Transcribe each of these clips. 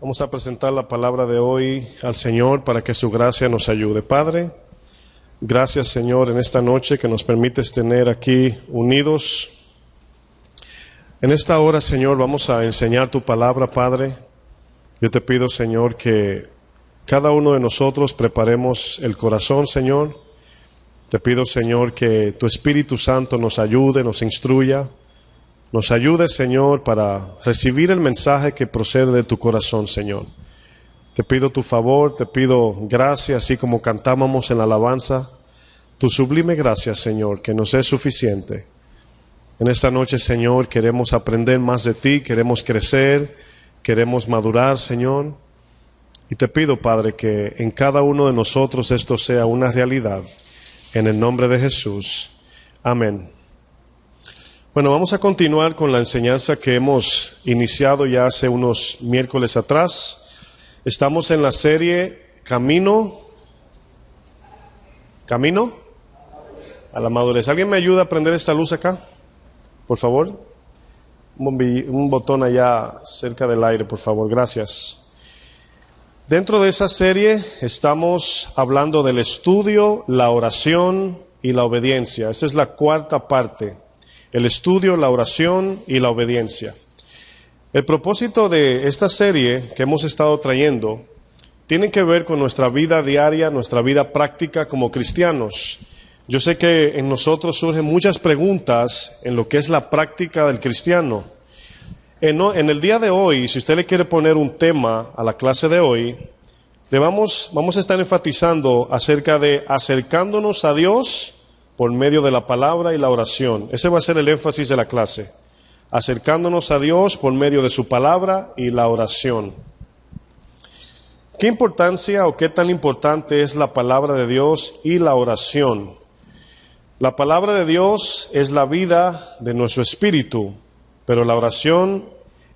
Vamos a presentar la palabra de hoy al Señor para que su gracia nos ayude. Padre, gracias Señor en esta noche que nos permites tener aquí unidos. En esta hora, Señor, vamos a enseñar tu palabra, Padre. Yo te pido, Señor, que cada uno de nosotros preparemos el corazón, Señor. Te pido, Señor, que tu Espíritu Santo nos ayude, nos instruya. Nos ayude, Señor, para recibir el mensaje que procede de tu corazón, Señor. Te pido tu favor, te pido gracia, así como cantábamos en la alabanza. Tu sublime gracia, Señor, que nos es suficiente. En esta noche, Señor, queremos aprender más de ti, queremos crecer, queremos madurar, Señor. Y te pido, Padre, que en cada uno de nosotros esto sea una realidad. En el nombre de Jesús. Amén. Bueno, vamos a continuar con la enseñanza que hemos iniciado ya hace unos miércoles atrás. Estamos en la serie Camino a la madurez. ¿Alguien me ayuda a prender esta luz acá? Por favor. Un botón allá cerca del aire, por favor. Gracias. Dentro de esa serie estamos hablando del estudio, la oración y la obediencia. Esa es la cuarta parte. El estudio, la oración y la obediencia. El propósito de esta serie que hemos estado trayendo tiene que ver con nuestra vida diaria, nuestra vida práctica como cristianos. Yo sé que en nosotros surgen muchas preguntas en lo que es la práctica del cristiano. En el día de hoy, si usted le quiere poner un tema a la clase de hoy, vamos a estar enfatizando acerca de acercándonos a Dios por medio de la palabra y la oración. Ese va a ser el énfasis de la clase. Acercándonos a Dios por medio de su palabra y la oración. ¿Qué importancia o qué tan importante es la palabra de Dios y la oración? La palabra de Dios es la vida de nuestro espíritu, pero la oración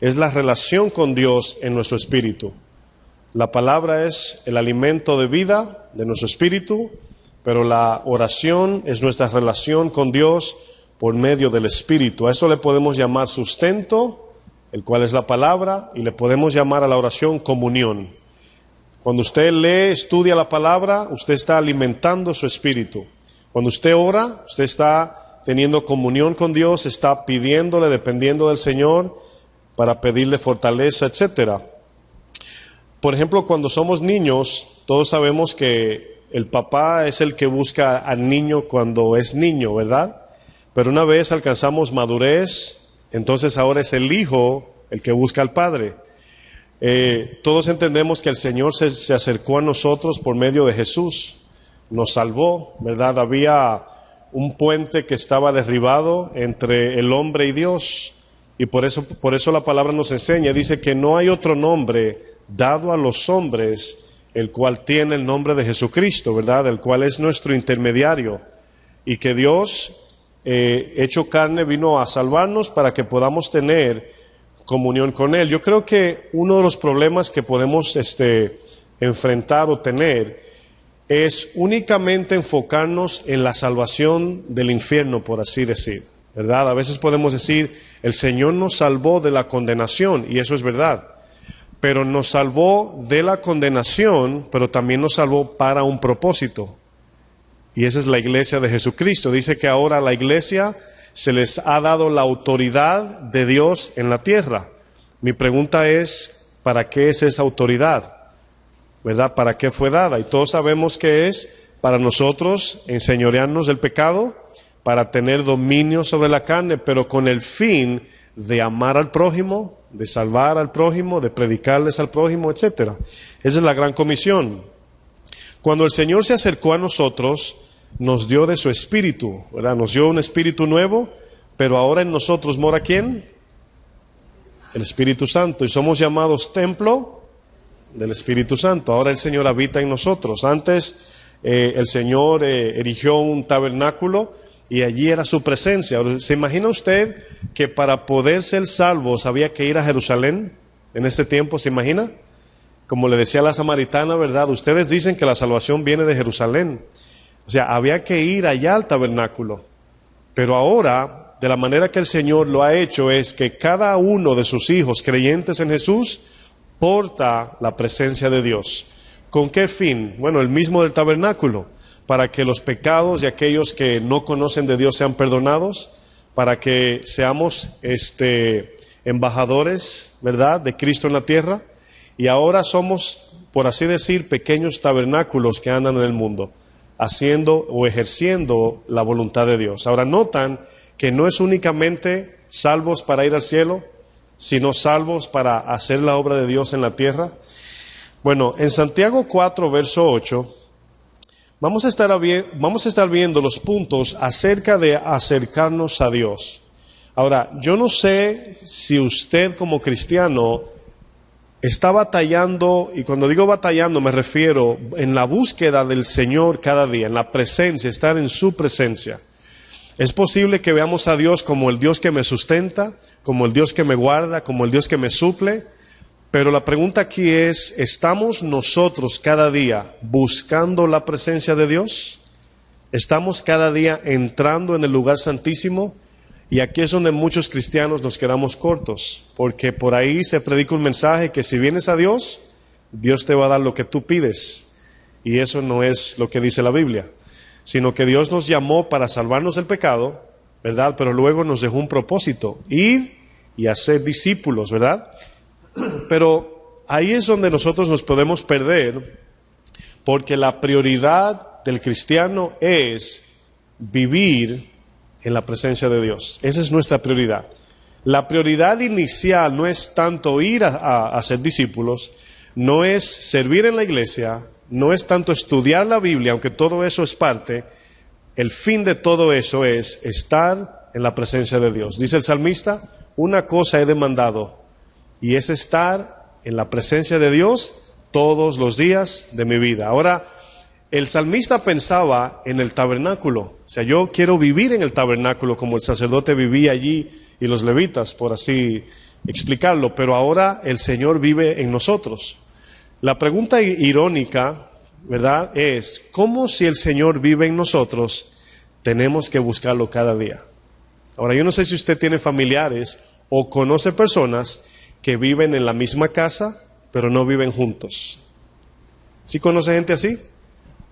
es la relación con Dios en nuestro espíritu. La palabra es el alimento de vida de nuestro espíritu, pero la oración es nuestra relación con Dios por medio del Espíritu. A eso le podemos llamar sustento, el cual es la palabra, y le podemos llamar a la oración comunión. Cuando usted lee, estudia la palabra, usted está alimentando su espíritu. Cuando usted ora, usted está teniendo comunión con Dios, está pidiéndole, dependiendo del Señor, para pedirle fortaleza, etcétera. Por ejemplo, cuando somos niños, todos sabemos que el papá es el que busca al niño cuando es niño, ¿verdad? Pero una vez alcanzamos madurez, entonces ahora es el hijo el que busca al padre. Todos entendemos que el Señor se acercó a nosotros por medio de Jesús. Nos salvó, ¿verdad? Había un puente que estaba derribado entre el hombre y Dios. Y por eso la palabra nos enseña, dice que no hay otro nombre dado a los hombres el cual tiene el nombre de Jesucristo, ¿verdad? El cual es nuestro intermediario. Y que Dios, hecho carne, vino a salvarnos para que podamos tener comunión con Él. Yo creo que uno de los problemas que podemos enfrentar o tener es únicamente enfocarnos en la salvación del infierno, por así decir, ¿verdad? A veces podemos decir, el Señor nos salvó de la condenación, y eso es verdad. Pero nos salvó de la condenación, pero también nos salvó para un propósito. Y esa es la iglesia de Jesucristo. Dice que ahora a la iglesia se les ha dado la autoridad de Dios en la tierra. Mi pregunta es, ¿para qué es esa autoridad? ¿Verdad? ¿Para qué fue dada? Y todos sabemos que es para nosotros enseñorearnos del pecado, para tener dominio sobre la carne, pero con el fin de amar al prójimo, de salvar al prójimo, de predicarles al prójimo, etc. Esa es la gran comisión. Cuando el Señor se acercó a nosotros, nos dio de su espíritu, ¿verdad? Nos dio un espíritu nuevo, pero ahora en nosotros mora ¿quién? El Espíritu Santo, y somos llamados templo del Espíritu Santo. Ahora el Señor habita en nosotros. Antes el Señor erigió un tabernáculo y allí era su presencia. ¿Se imagina usted que para poder ser salvos había que ir a Jerusalén en este tiempo? ¿Se imagina? Como le decía la samaritana, ¿verdad? Ustedes dicen que la salvación viene de Jerusalén. O sea, había que ir allá al tabernáculo. Pero ahora, de la manera que el Señor lo ha hecho, es que cada uno de sus hijos creyentes en Jesús porta la presencia de Dios. ¿Con qué fin? Bueno, el mismo del tabernáculo, para que los pecados de aquellos que no conocen de Dios sean perdonados, para que seamos embajadores, ¿verdad?, de Cristo en la tierra. Y ahora somos, por así decir, pequeños tabernáculos que andan en el mundo, haciendo o ejerciendo la voluntad de Dios. Ahora notan que no es únicamente salvos para ir al cielo, sino salvos para hacer la obra de Dios en la tierra. Bueno, en Santiago 4, verso 8, vamos a estar viendo los puntos acerca de acercarnos a Dios. Ahora, yo no sé si usted como cristiano está batallando, y cuando digo batallando me refiero en la búsqueda del Señor cada día, en la presencia, estar en su presencia. Es posible que veamos a Dios como el Dios que me sustenta, como el Dios que me guarda, como el Dios que me suple, pero la pregunta aquí es, ¿estamos nosotros cada día buscando la presencia de Dios? ¿Estamos cada día entrando en el lugar santísimo? Y aquí es donde muchos cristianos nos quedamos cortos, porque por ahí se predica un mensaje que si vienes a Dios, Dios te va a dar lo que tú pides. Y eso no es lo que dice la Biblia, sino que Dios nos llamó para salvarnos del pecado, ¿verdad? Pero luego nos dejó un propósito, ir y hacer discípulos, ¿verdad? Pero ahí es donde nosotros nos podemos perder, porque la prioridad del cristiano es vivir en la presencia de Dios. Esa es nuestra prioridad. La prioridad inicial no es tanto ir a ser discípulos, no es servir en la iglesia, no es tanto estudiar la Biblia, aunque todo eso es parte. El fin de todo eso es estar en la presencia de Dios. Dice el salmista, una cosa he demandado, y es estar en la presencia de Dios todos los días de mi vida. Ahora, el salmista pensaba en el tabernáculo. O sea, yo quiero vivir en el tabernáculo como el sacerdote vivía allí y los levitas, por así explicarlo. Pero ahora el Señor vive en nosotros. La pregunta irónica, ¿verdad?, es, ¿cómo si el Señor vive en nosotros, tenemos que buscarlo cada día? Ahora, yo no sé si usted tiene familiares o conoce personas que viven en la misma casa, pero no viven juntos. ¿Sí conoce gente así?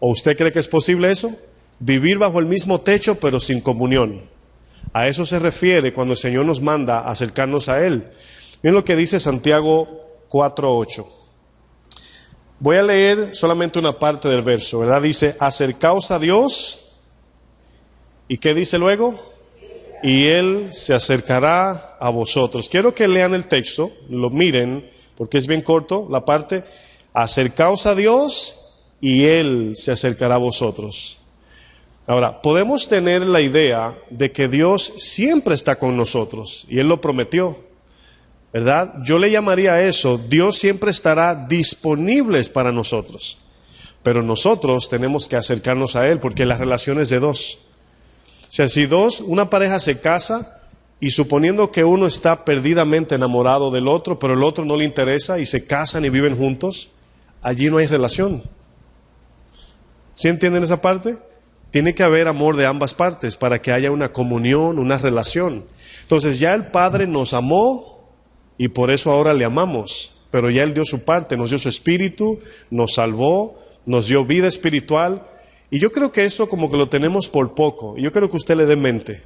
¿O usted cree que es posible eso? Vivir bajo el mismo techo, pero sin comunión. A eso se refiere cuando el Señor nos manda a acercarnos a Él. Miren lo que dice Santiago 4:8. Voy a leer solamente una parte del verso, ¿verdad? Dice, acercaos a Dios. ¿Y qué dice luego? Y Él se acercará a vosotros. Quiero que lean el texto, lo miren, porque es bien corto la parte. Acercaos a Dios y Él se acercará a vosotros. Ahora, podemos tener la idea de que Dios siempre está con nosotros, y Él lo prometió, ¿verdad? Yo le llamaría a eso, Dios siempre estará disponible para nosotros, pero nosotros tenemos que acercarnos a Él, porque la relación es de dos. O sea, si una pareja se casa, y suponiendo que uno está perdidamente enamorado del otro, pero el otro no le interesa, y se casan y viven juntos, allí no hay relación. ¿Sí entienden esa parte? Tiene que haber amor de ambas partes para que haya una comunión, una relación. Entonces ya el Padre nos amó y por eso ahora le amamos. Pero ya Él dio su parte, nos dio su espíritu, nos salvó, nos dio vida espiritual. Y yo creo que esto como que lo tenemos por poco. Y yo creo que usted le dé mente.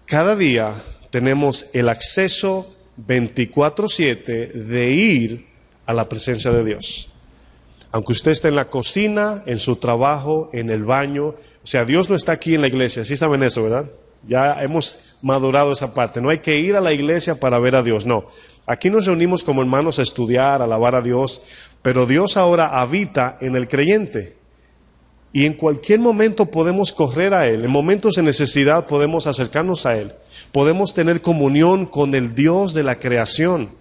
Cada día tenemos el acceso 24/7 de ir a la presencia de Dios. Aunque usted esté en la cocina, en su trabajo, en el baño. O sea, Dios no está aquí en la iglesia. Sí saben eso, ¿verdad? Ya hemos madurado esa parte. No hay que ir a la iglesia para ver a Dios, no. Aquí nos reunimos como hermanos a estudiar, a alabar a Dios. Pero Dios ahora habita en el creyente. Y en cualquier momento podemos correr a Él. En momentos de necesidad podemos acercarnos a Él. Podemos tener comunión con el Dios de la creación.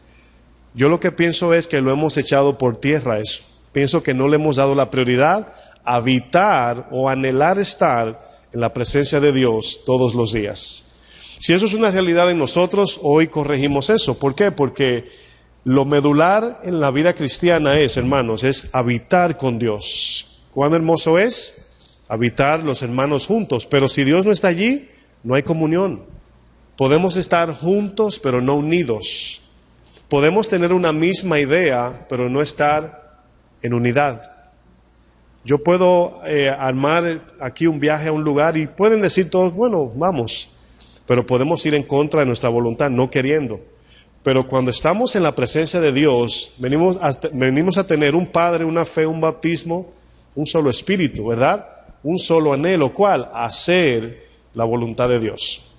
Yo lo que pienso es que lo hemos echado por tierra eso. Pienso que no le hemos dado la prioridad a habitar o anhelar estar en la presencia de Dios todos los días. Si eso es una realidad en nosotros, hoy corregimos eso. ¿Por qué? Porque lo medular en la vida cristiana es, hermanos, es habitar con Dios. ¿Cuán hermoso es habitar los hermanos juntos? Pero si Dios no está allí, no hay comunión. Podemos estar juntos, pero no unidos. Podemos tener una misma idea, pero no estar en unidad. Yo puedo armar aquí un viaje a un lugar y pueden decir todos, bueno, vamos, pero podemos ir en contra de nuestra voluntad, no queriendo. Pero cuando estamos en la presencia de Dios, venimos a tener un Padre, una fe, un bautismo, un solo espíritu, ¿verdad? Un solo anhelo, ¿cuál? Hacer la voluntad de Dios.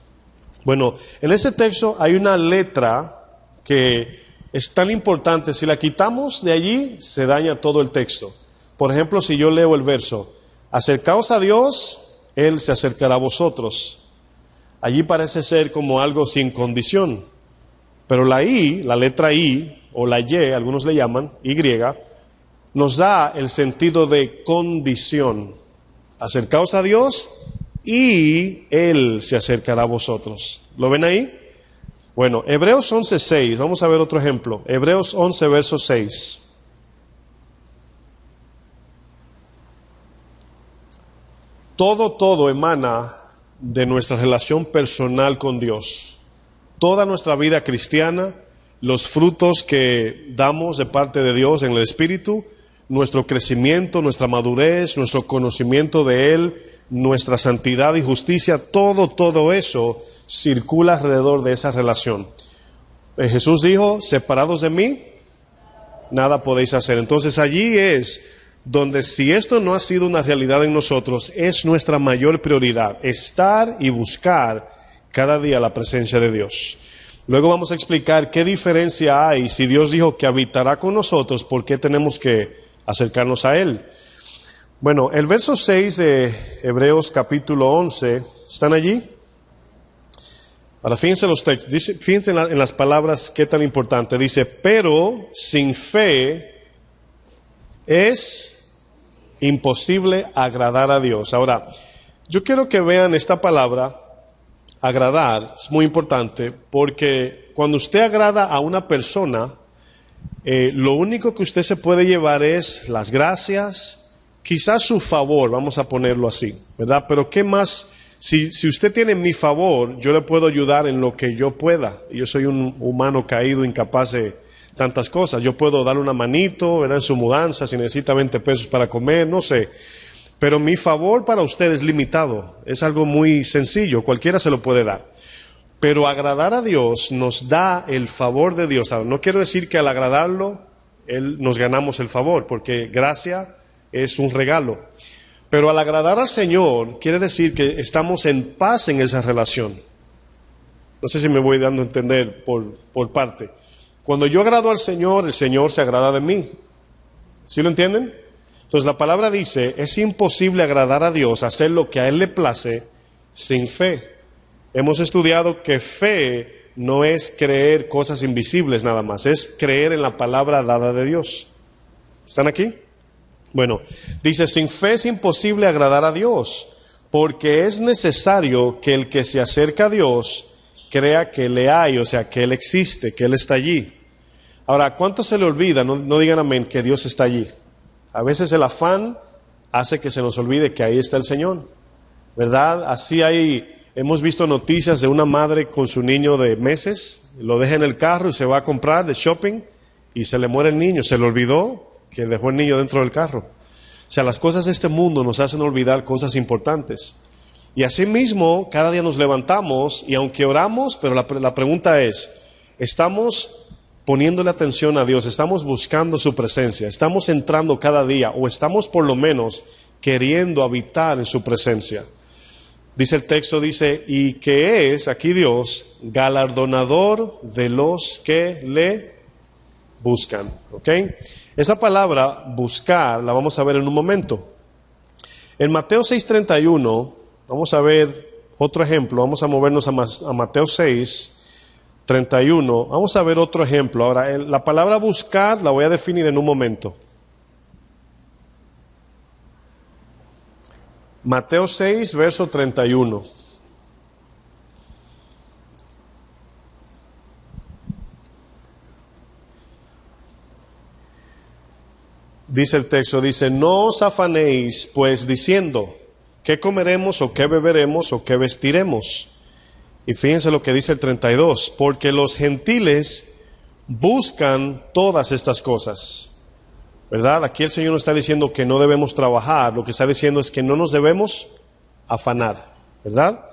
Bueno, en ese texto hay una letra que es tan importante, si la quitamos de allí, se daña todo el texto. Por ejemplo, si yo leo el verso, acercaos a Dios, Él se acercará a vosotros. Allí parece ser como algo sin condición. Pero la I, la letra I, o la Y, algunos le llaman, Y, nos da el sentido de condición. Acercaos a Dios y Él se acercará a vosotros. ¿Lo ven ahí? Bueno, Hebreos 11:6, vamos a ver otro ejemplo. Hebreos 11, verso 6. Todo emana de nuestra relación personal con Dios. Toda nuestra vida cristiana, los frutos que damos de parte de Dios en el Espíritu, nuestro crecimiento, nuestra madurez, nuestro conocimiento de Él, nuestra santidad y justicia, todo eso circula alrededor de esa relación. Jesús dijo, separados de mí, nada podéis hacer. Entonces allí es donde, si esto no ha sido una realidad en nosotros, es nuestra mayor prioridad, estar y buscar cada día la presencia de Dios. Luego vamos a explicar qué diferencia hay si Dios dijo que habitará con nosotros, ¿por qué tenemos que acercarnos a Él? Bueno, el verso 6 de Hebreos capítulo 11, ¿están allí? Ahora fíjense los textos, fíjense en las palabras qué tan importante. Dice, pero sin fe es imposible agradar a Dios. Ahora, yo quiero que vean esta palabra, agradar, es muy importante, porque cuando usted agrada a una persona, lo único que usted se puede llevar es las gracias, quizás su favor, vamos a ponerlo así, ¿verdad? Pero ¿qué más? Si usted tiene mi favor, yo le puedo ayudar en lo que yo pueda. Yo soy un humano caído, incapaz de tantas cosas. Yo puedo darle una manito, ¿verdad? En su mudanza, si necesita 20 pesos para comer, no sé. Pero mi favor para usted es limitado. Es algo muy sencillo, cualquiera se lo puede dar. Pero agradar a Dios nos da el favor de Dios. Ahora, no quiero decir que al agradarlo, nos ganamos el favor, porque gracia es un regalo. Pero al agradar al Señor, quiere decir que estamos en paz en esa relación. No sé si me voy dando a entender por parte. Cuando yo agrado al Señor, el Señor se agrada de mí. ¿Sí lo entienden? Entonces la palabra dice, es imposible agradar a Dios, hacer lo que a Él le place, sin fe. Hemos estudiado que fe no es creer cosas invisibles nada más, es creer en la palabra dada de Dios. ¿Están aquí? Bueno, dice, sin fe es imposible agradar a Dios, porque es necesario que el que se acerca a Dios crea que le hay, o sea, que Él existe, que Él está allí. Ahora, ¿cuánto se le olvida? No digan amén, que Dios está allí. A veces el afán hace que se nos olvide que ahí está el Señor, ¿verdad? Así hemos visto noticias de una madre con su niño de meses, lo deja en el carro y se va a comprar de shopping y se le muere el niño, se le olvidó que dejó el niño dentro del carro. O sea, las cosas de este mundo nos hacen olvidar cosas importantes. Y así mismo, cada día nos levantamos y aunque oramos, pero la pregunta es, ¿estamos poniéndole atención a Dios? ¿Estamos buscando su presencia? ¿Estamos entrando cada día? ¿O estamos por lo menos queriendo habitar en su presencia? Dice el texto, dice, y que es, aquí Dios, galardonador de los que le buscan. ¿Ok? Esa palabra, buscar, la vamos a ver en un momento. En Mateo 6:31, vamos a ver otro ejemplo. Vamos a movernos a Mateo 6:31. Vamos a ver otro ejemplo. Ahora, la palabra buscar la voy a definir en un momento. Mateo 6, verso 31. Dice el texto, dice, no os afanéis pues diciendo, ¿qué comeremos o qué beberemos o qué vestiremos? Y fíjense lo que dice el 32, porque los gentiles buscan todas estas cosas, ¿verdad? Aquí el Señor no está diciendo que no debemos trabajar, lo que está diciendo es que no nos debemos afanar, ¿verdad?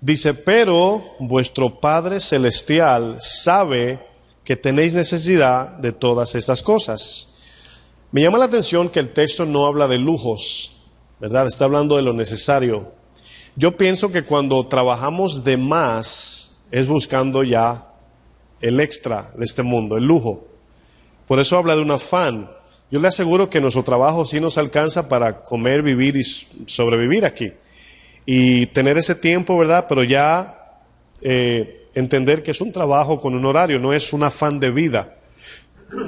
Dice, pero vuestro Padre Celestial sabe que tenéis necesidad de todas estas cosas. Me llama la atención que el texto no habla de lujos, ¿verdad? Está hablando de lo necesario. Yo pienso que cuando trabajamos de más es buscando ya el extra de este mundo, el lujo. Por eso habla de un afán. Yo le aseguro que nuestro trabajo sí nos alcanza para comer, vivir y sobrevivir aquí. Y tener ese tiempo, ¿verdad? Pero ya entender que es un trabajo con un horario, no es un afán de vida.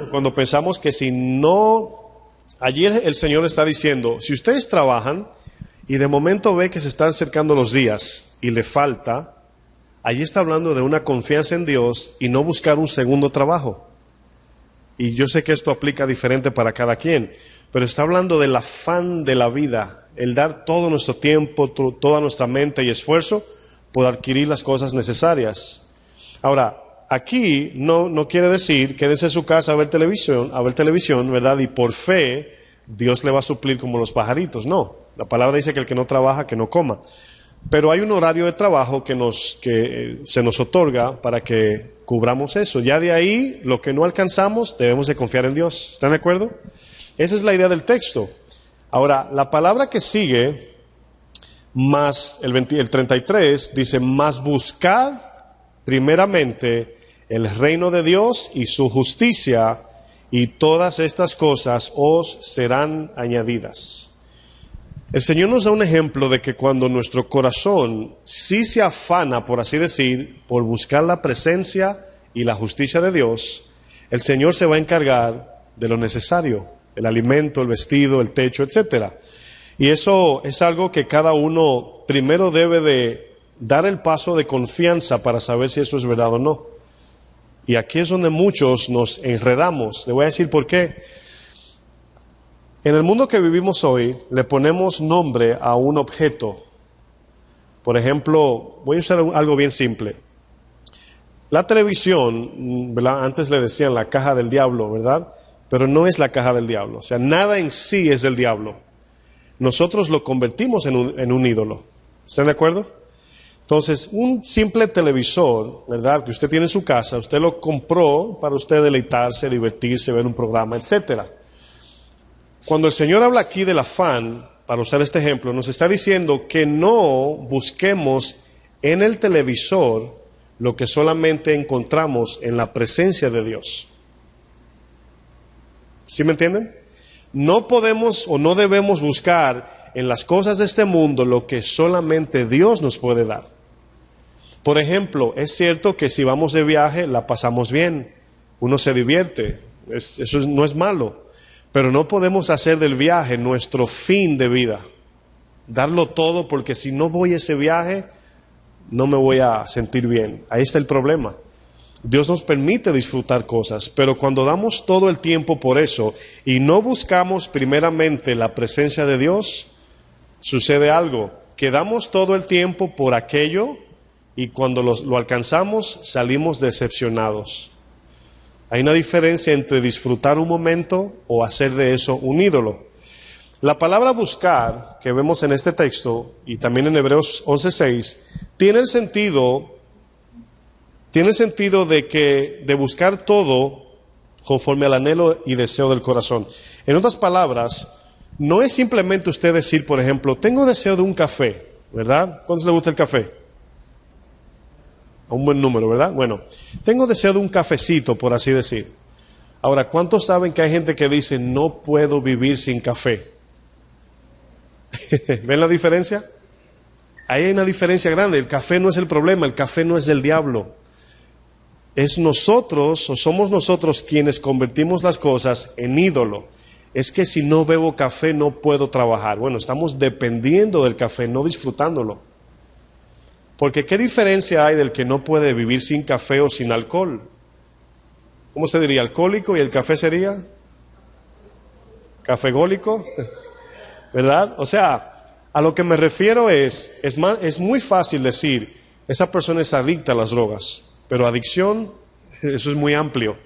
Cuando pensamos que si no, allí el Señor está diciendo, si ustedes trabajan y de momento ve que se están acercando los días y le falta, allí está hablando de una confianza en Dios y no buscar un segundo trabajo. Y yo sé que esto aplica diferente para cada quien, pero está hablando del afán de la vida, el dar todo nuestro tiempo, toda nuestra mente y esfuerzo por adquirir las cosas necesarias. Ahora, aquí no quiere decir quédese en su casa a ver televisión, ¿verdad? Y por fe Dios le va a suplir como los pajaritos. No, la palabra dice que el que no trabaja, que no coma. Pero hay un horario de trabajo que se nos otorga para que cubramos eso. Ya de ahí, lo que no alcanzamos, debemos de confiar en Dios. ¿Están de acuerdo? Esa es la idea del texto. Ahora, la palabra que sigue, más el 33, dice, más buscad primeramente el reino de Dios y su justicia, y todas estas cosas os serán añadidas. El Señor nos da un ejemplo de que cuando nuestro corazón sí se afana, por así decir, por buscar la presencia y la justicia de Dios, el Señor se va a encargar de lo necesario, el alimento, el vestido, el techo, etcétera. Y eso es algo que cada uno primero debe de dar el paso de confianza para saber si eso es verdad o no. Y aquí es donde muchos nos enredamos. Le voy a decir por qué. En el mundo que vivimos hoy, le ponemos nombre a un objeto. Por ejemplo, voy a usar algo bien simple. La televisión, ¿verdad? Antes le decían la caja del diablo, ¿verdad? Pero no es la caja del diablo. O sea, nada en sí es del diablo. Nosotros lo convertimos en un ídolo. ¿Están de acuerdo? Entonces, un simple televisor, ¿verdad?, que usted tiene en su casa, usted lo compró para usted deleitarse, divertirse, ver un programa, etcétera. Cuando el Señor habla aquí del afán, para usar este ejemplo, nos está diciendo que no busquemos en el televisor lo que solamente encontramos en la presencia de Dios. ¿Sí me entienden? No podemos o no debemos buscar en las cosas de este mundo lo que solamente Dios nos puede dar. Por ejemplo, es cierto que si vamos de viaje la pasamos bien, uno se divierte, eso no es malo. Pero no podemos hacer del viaje nuestro fin de vida. Darlo todo, porque si no voy a ese viaje, no me voy a sentir bien. Ahí está el problema. Dios nos permite disfrutar cosas, pero cuando damos todo el tiempo por eso y no buscamos primeramente la presencia de Dios, sucede algo. Que damos todo el tiempo por aquello y cuando lo alcanzamos salimos decepcionados. Hay una diferencia entre disfrutar un momento o hacer de eso un ídolo. La palabra buscar, que vemos en este texto, y también en Hebreos 11:6, tiene el sentido de buscar todo conforme al anhelo y deseo del corazón. En otras palabras, no es simplemente usted decir, por ejemplo, tengo deseo de un café, ¿verdad? ¿Cuántos le gusta el café? A un buen número, ¿verdad? Bueno, tengo deseo de un cafecito, por así decir. Ahora, ¿cuántos saben que hay gente que dice, no puedo vivir sin café? ¿Ven la diferencia? Ahí hay una diferencia grande. El café no es el problema, el café no es del diablo. Es nosotros, o somos nosotros quienes convertimos las cosas en ídolo. Es que si no bebo café no puedo trabajar. Bueno, estamos dependiendo del café, no disfrutándolo. Porque ¿qué diferencia hay del que no puede vivir sin café o sin alcohol? ¿Cómo se diría? ¿Alcohólico y el café sería? ¿Cafególico? ¿Verdad? O sea, a lo que me refiero es muy fácil decir, esa persona es adicta a las drogas, pero adicción, eso es muy amplio.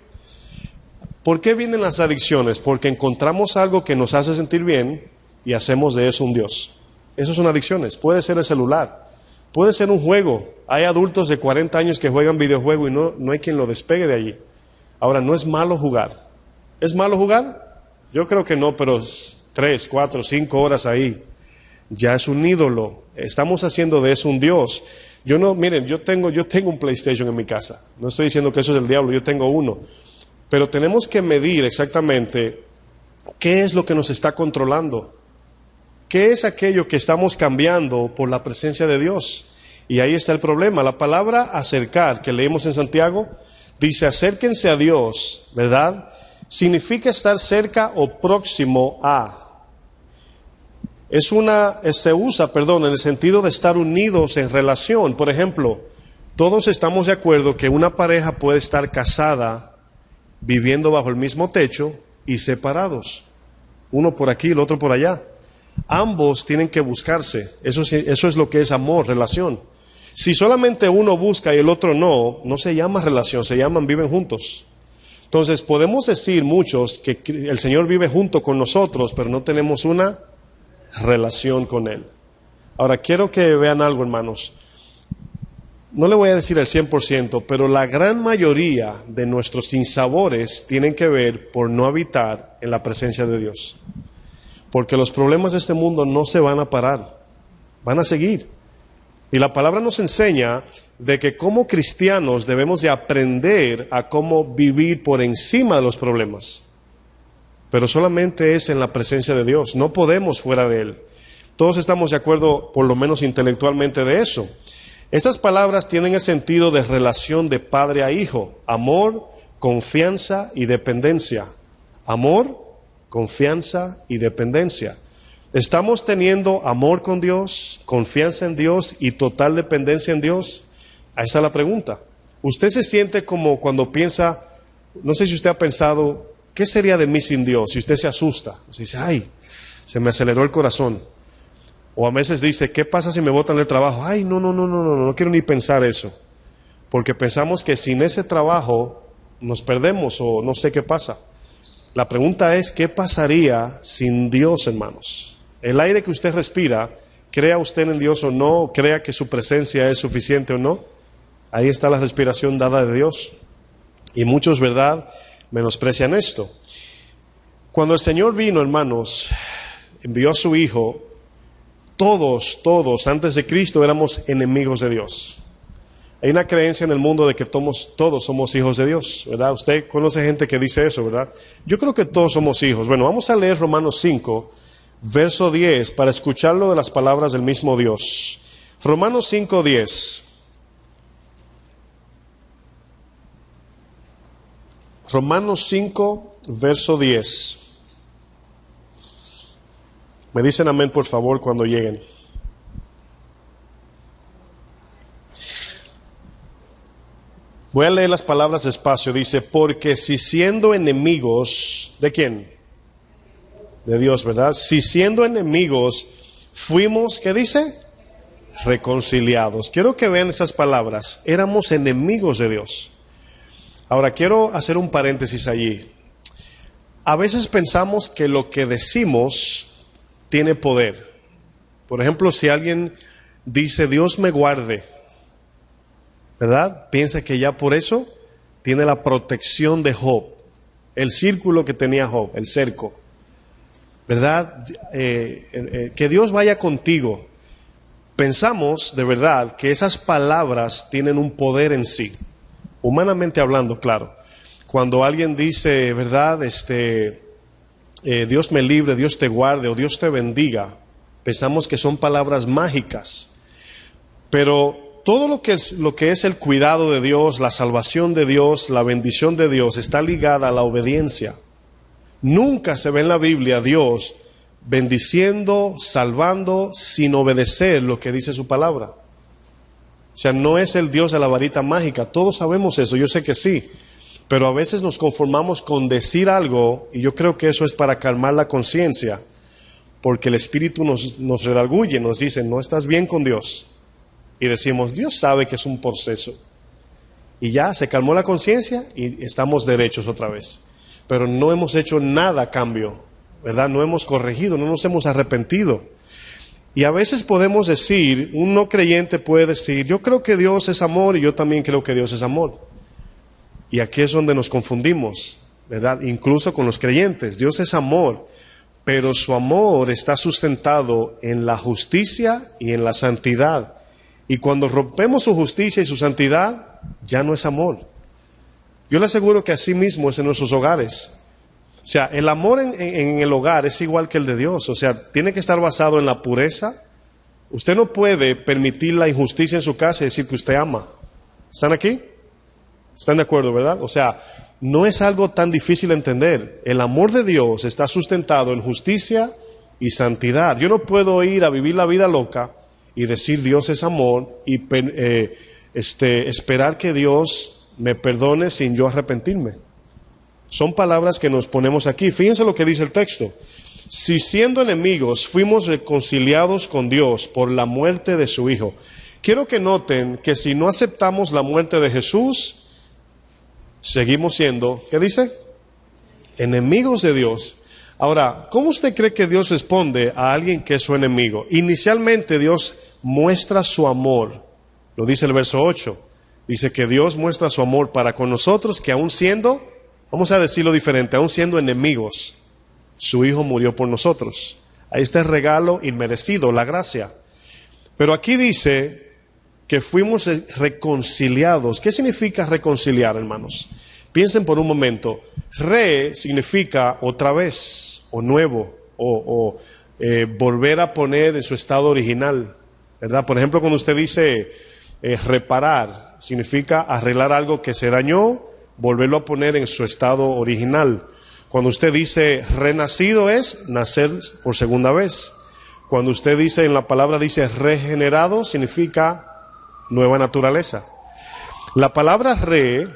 ¿Por qué vienen las adicciones? Porque encontramos algo que nos hace sentir bien y hacemos de eso un Dios. Esas son adicciones. Puede ser el celular, puede ser un juego. Hay adultos de 40 años que juegan videojuegos y no hay quien lo despegue de allí. Ahora, no es malo jugar. ¿Es malo jugar? Yo creo que no, pero 3, 4, 5 horas ahí ya es un ídolo. Estamos haciendo de eso un Dios. Miren, yo tengo un PlayStation en mi casa. No estoy diciendo que eso es el diablo, yo tengo uno. Pero tenemos que medir exactamente qué es lo que nos está controlando. ¿Qué es aquello que estamos cambiando por la presencia de Dios? Y ahí está el problema. La palabra acercar, que leemos en Santiago, dice acérquense a Dios, ¿verdad? Significa estar cerca o próximo a. Se usa en el sentido de estar unidos en relación. Por ejemplo, todos estamos de acuerdo que una pareja puede estar casada, viviendo bajo el mismo techo y separados. Uno por aquí, el otro por allá. Ambos tienen que buscarse. Eso es lo que es amor, relación. Si solamente uno busca y el otro no se llama relación, viven juntos. Entonces podemos decir muchos que el Señor vive junto con nosotros, pero no tenemos una relación con Él. Ahora quiero que vean algo, hermanos. No le voy a decir el 100%, pero la gran mayoría de nuestros sinsabores tienen que ver por no habitar en la presencia de Dios. Porque los problemas de este mundo no se van a parar, van a seguir. Y la palabra nos enseña de que como cristianos debemos de aprender a cómo vivir por encima de los problemas. Pero solamente es en la presencia de Dios, no podemos fuera de Él. Todos estamos de acuerdo, por lo menos intelectualmente, de eso. Esas palabras tienen el sentido de relación de padre a hijo, amor, confianza y dependencia. Amor, confianza y dependencia. ¿Estamos teniendo amor con Dios, confianza en Dios y total dependencia en Dios? Ahí está la pregunta. Usted se siente como cuando piensa, no sé si usted ha pensado, ¿qué sería de mí sin Dios? Si usted se asusta, se dice, ay, se me aceleró el corazón. O a veces dice, ¿qué pasa si me botan del trabajo? Ay, no quiero ni pensar eso. Porque pensamos que sin ese trabajo nos perdemos o no sé qué pasa. La pregunta es, ¿qué pasaría sin Dios, hermanos? El aire que usted respira, crea usted en Dios o no, crea que su presencia es suficiente o no, ahí está la respiración dada de Dios. Y muchos, ¿verdad?, menosprecian esto. Cuando el Señor vino, hermanos, envió a su Hijo, todos, antes de Cristo éramos enemigos de Dios. Hay una creencia en el mundo de que todos somos hijos de Dios, ¿verdad? Usted conoce gente que dice eso, ¿verdad? Yo creo que todos somos hijos. Bueno, vamos a leer Romanos 5, verso 10, para escucharlo de las palabras del mismo Dios. Romanos 5, 10. Romanos 5, verso 10. Me dicen amén, por favor, cuando lleguen. Voy a leer las palabras despacio. Dice, porque si siendo enemigos, ¿de quién? De Dios, ¿verdad? Si siendo enemigos fuimos, ¿qué dice? Reconciliados. Quiero que vean esas palabras. Éramos enemigos de Dios. Ahora, quiero hacer un paréntesis allí. A veces pensamos que lo que decimos tiene poder. Por ejemplo, si alguien dice, Dios me guarde, ¿verdad? Piensa que ya por eso tiene la protección de Job, el círculo que tenía Job, el cerco, ¿verdad? Que Dios vaya contigo. Pensamos de verdad que esas palabras tienen un poder en sí, humanamente hablando, claro. Cuando alguien dice, ¿verdad? Dios me libre, Dios te guarde o Dios te bendiga, pensamos que son palabras mágicas. Pero todo lo que es el cuidado de Dios, la salvación de Dios, la bendición de Dios está ligada a la obediencia. Nunca se ve en la Biblia a Dios bendiciendo, salvando sin obedecer lo que dice su palabra. O sea, no es el Dios de la varita mágica. Todos sabemos eso, yo sé que sí. Pero a veces nos conformamos con decir algo, y yo creo que eso es para calmar la conciencia, porque el Espíritu nos redarguye, nos dice, no estás bien con Dios. Y decimos, Dios sabe que es un proceso. Y ya se calmó la conciencia y estamos derechos otra vez. pero no hemos hecho nada a cambio, ¿verdad? No hemos corregido, no nos hemos arrepentido. Y a veces podemos decir, un no creyente puede decir, yo creo que Dios es amor y yo también creo que Dios es amor. Y aquí es donde nos confundimos, ¿verdad? Incluso con los creyentes. Dios es amor, pero su amor está sustentado en la justicia y en la santidad. Y cuando rompemos su justicia y su santidad, ya no es amor. Yo le aseguro que así mismo es en nuestros hogares. O sea, el amor en el hogar es igual que el de Dios. O sea, tiene que estar basado en la pureza. Usted no puede permitir la injusticia en su casa y decir que usted ama. ¿Están aquí? ¿Están de acuerdo, verdad? O sea, no es algo tan difícil de entender. El amor de Dios está sustentado en justicia y santidad. Yo no puedo ir a vivir la vida loca y decir Dios es amor y esperar que Dios me perdone sin yo arrepentirme. Son palabras que nos ponemos aquí. Fíjense lo que dice el texto. Si siendo enemigos fuimos reconciliados con Dios por la muerte de su Hijo. Quiero que noten que si no aceptamos la muerte de Jesús, seguimos siendo, ¿qué dice? Enemigos de Dios. Ahora, ¿cómo usted cree que Dios responde a alguien que es su enemigo? Inicialmente Dios muestra su amor. Lo dice el verso 8. Dice que Dios muestra su amor para con nosotros, que aún siendo, vamos a decirlo diferente, aún siendo enemigos, su Hijo murió por nosotros. Ahí está el regalo inmerecido, la gracia. Pero aquí dice que fuimos reconciliados. ¿Qué significa reconciliar, hermanos? Piensen por un momento. Re significa otra vez, o nuevo, o volver a poner en su estado original, ¿verdad? Por ejemplo, cuando usted dice reparar, significa arreglar algo que se dañó, volverlo a poner en su estado original. Cuando usted dice renacido es nacer por segunda vez. Cuando usted dice en la palabra dice regenerado, significa nueva naturaleza. La palabra re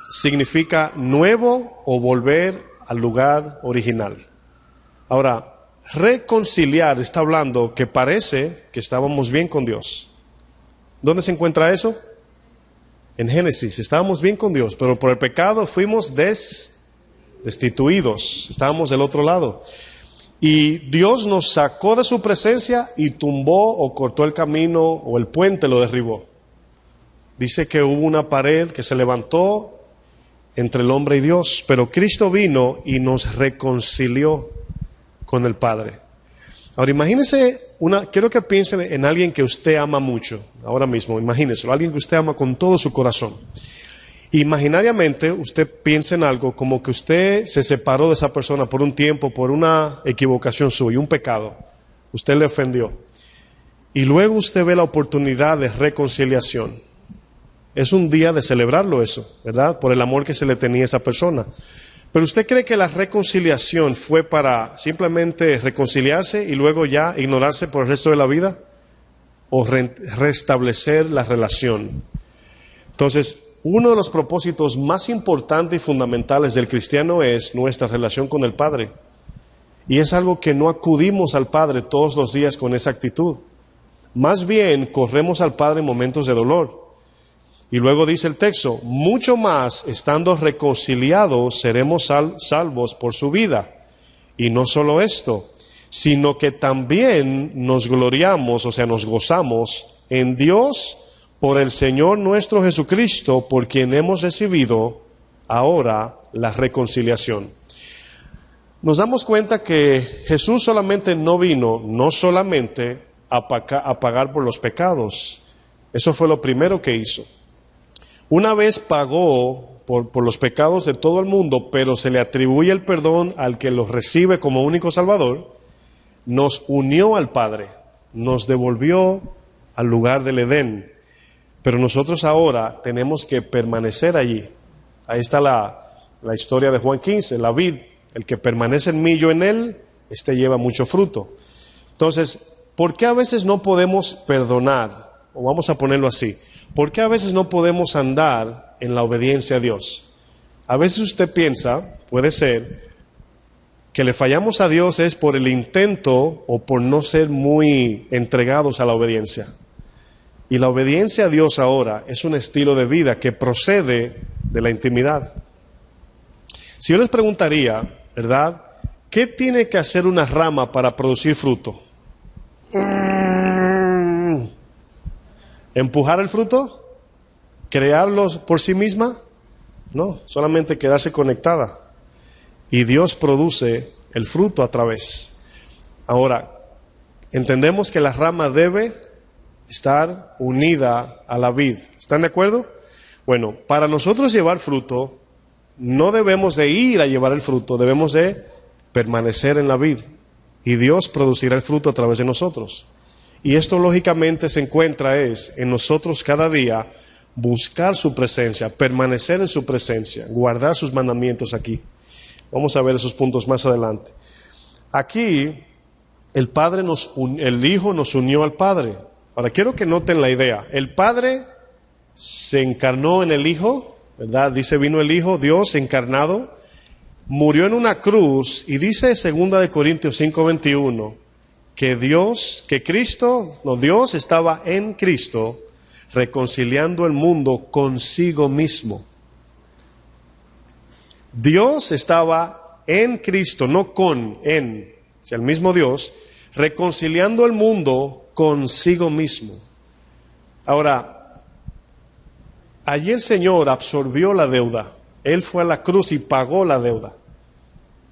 significa nuevo o volver al lugar original. Ahora, reconciliar está hablando que parece que estábamos bien con Dios. ¿Dónde se encuentra eso? En Génesis, estábamos bien con Dios, pero por el pecado fuimos destituidos, estábamos del otro lado. Y Dios nos sacó de su presencia y tumbó o cortó el camino o el puente lo derribó. Dice que hubo una pared que se levantó entre el hombre y Dios, pero Cristo vino y nos reconcilió con el Padre. Ahora imagínese, quiero que piensen en alguien que usted ama mucho, ahora mismo, imagínese, alguien que usted ama con todo su corazón. Imaginariamente usted piensa en algo como que usted se separó de esa persona por un tiempo, por una equivocación suya, un pecado. Usted le ofendió. Y luego usted ve la oportunidad de reconciliación. Es un día de celebrarlo eso, ¿verdad? Por el amor que se le tenía a esa persona. Pero usted cree que la reconciliación fue para simplemente reconciliarse y luego ya ignorarse por el resto de la vida, o restablecer la relación. Entonces, uno de los propósitos más importantes y fundamentales del cristiano es nuestra relación con el Padre. Y es algo que no acudimos al Padre todos los días con esa actitud. Más bien, corremos al Padre en momentos de dolor. Y luego dice el texto, mucho más, estando reconciliados, seremos salvos por su vida. Y no solo esto, sino que también nos gloriamos, o sea, nos gozamos en Dios por el Señor nuestro Jesucristo, por quien hemos recibido ahora la reconciliación. Nos damos cuenta que Jesús solamente no vino, no solamente a pagar por los pecados. Eso fue lo primero que hizo. Una vez pagó por los pecados de todo el mundo, pero se le atribuye el perdón al que los recibe como único Salvador, nos unió al Padre, nos devolvió al lugar del Edén. Pero nosotros ahora tenemos que permanecer allí. Ahí está la historia de Juan 15, la vid. El que permanece en mí, yo en él, este lleva mucho fruto. Entonces, ¿por qué a veces no podemos perdonar? O vamos a ponerlo así. ¿Por qué a veces no podemos andar en la obediencia a Dios? A veces usted piensa, puede ser, que le fallamos a Dios es por el intento o por no ser muy entregados a la obediencia. Y la obediencia a Dios ahora es un estilo de vida que procede de la intimidad. Si yo les preguntaría, ¿verdad? ¿Qué tiene que hacer una rama para producir fruto? ¿Empujar el fruto? ¿Crearlos por sí misma? No, solamente quedarse conectada. Y Dios produce el fruto a través. Ahora, entendemos que la rama debe estar unida a la vid. ¿Están de acuerdo? Bueno, para nosotros llevar fruto, no debemos de ir a llevar el fruto, debemos de permanecer en la vid. Y Dios producirá el fruto a través de nosotros. Y esto lógicamente se encuentra en nosotros cada día buscar su presencia, permanecer en su presencia, guardar sus mandamientos aquí. Vamos a ver esos puntos más adelante. Aquí el Hijo nos unió al Padre. Ahora quiero que noten la idea. El Padre se encarnó en el Hijo, ¿verdad? Dice, vino el Hijo, Dios encarnado, murió en una cruz, y dice 2 Corintios 5:21, que Dios estaba en Cristo reconciliando el mundo consigo mismo. Dios estaba en Cristo, no en, o sea, el mismo Dios, reconciliando el mundo consigo mismo. Ahora, allí el Señor absorbió la deuda. Él fue a la cruz y pagó la deuda.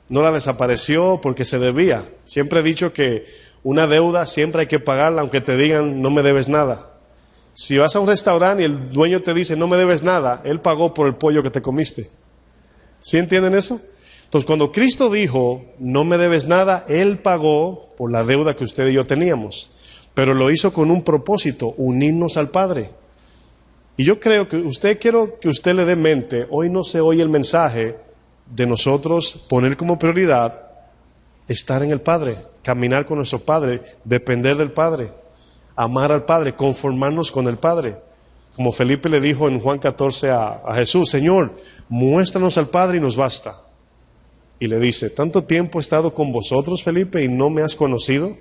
No la desapareció porque se debía. Siempre he dicho que una deuda siempre hay que pagarla, aunque te digan no me debes nada. Si vas a un restaurante y el dueño te dice no me debes nada, él pagó por el pollo que te comiste. ¿Sí entienden eso? Entonces, cuando Cristo dijo no me debes nada, Él pagó por la deuda que usted y yo teníamos. Pero lo hizo con un propósito, unirnos al Padre. Y yo quiero que usted le dé mente, hoy no se oye el mensaje de nosotros poner como prioridad estar en el Padre, caminar con nuestro Padre, depender del Padre, amar al Padre, conformarnos con el Padre. Como Felipe le dijo en Juan 14 a Jesús, Señor, muéstranos al Padre y nos basta. Y le dice, ¿tanto tiempo he estado con vosotros, Felipe, y no me has conocido?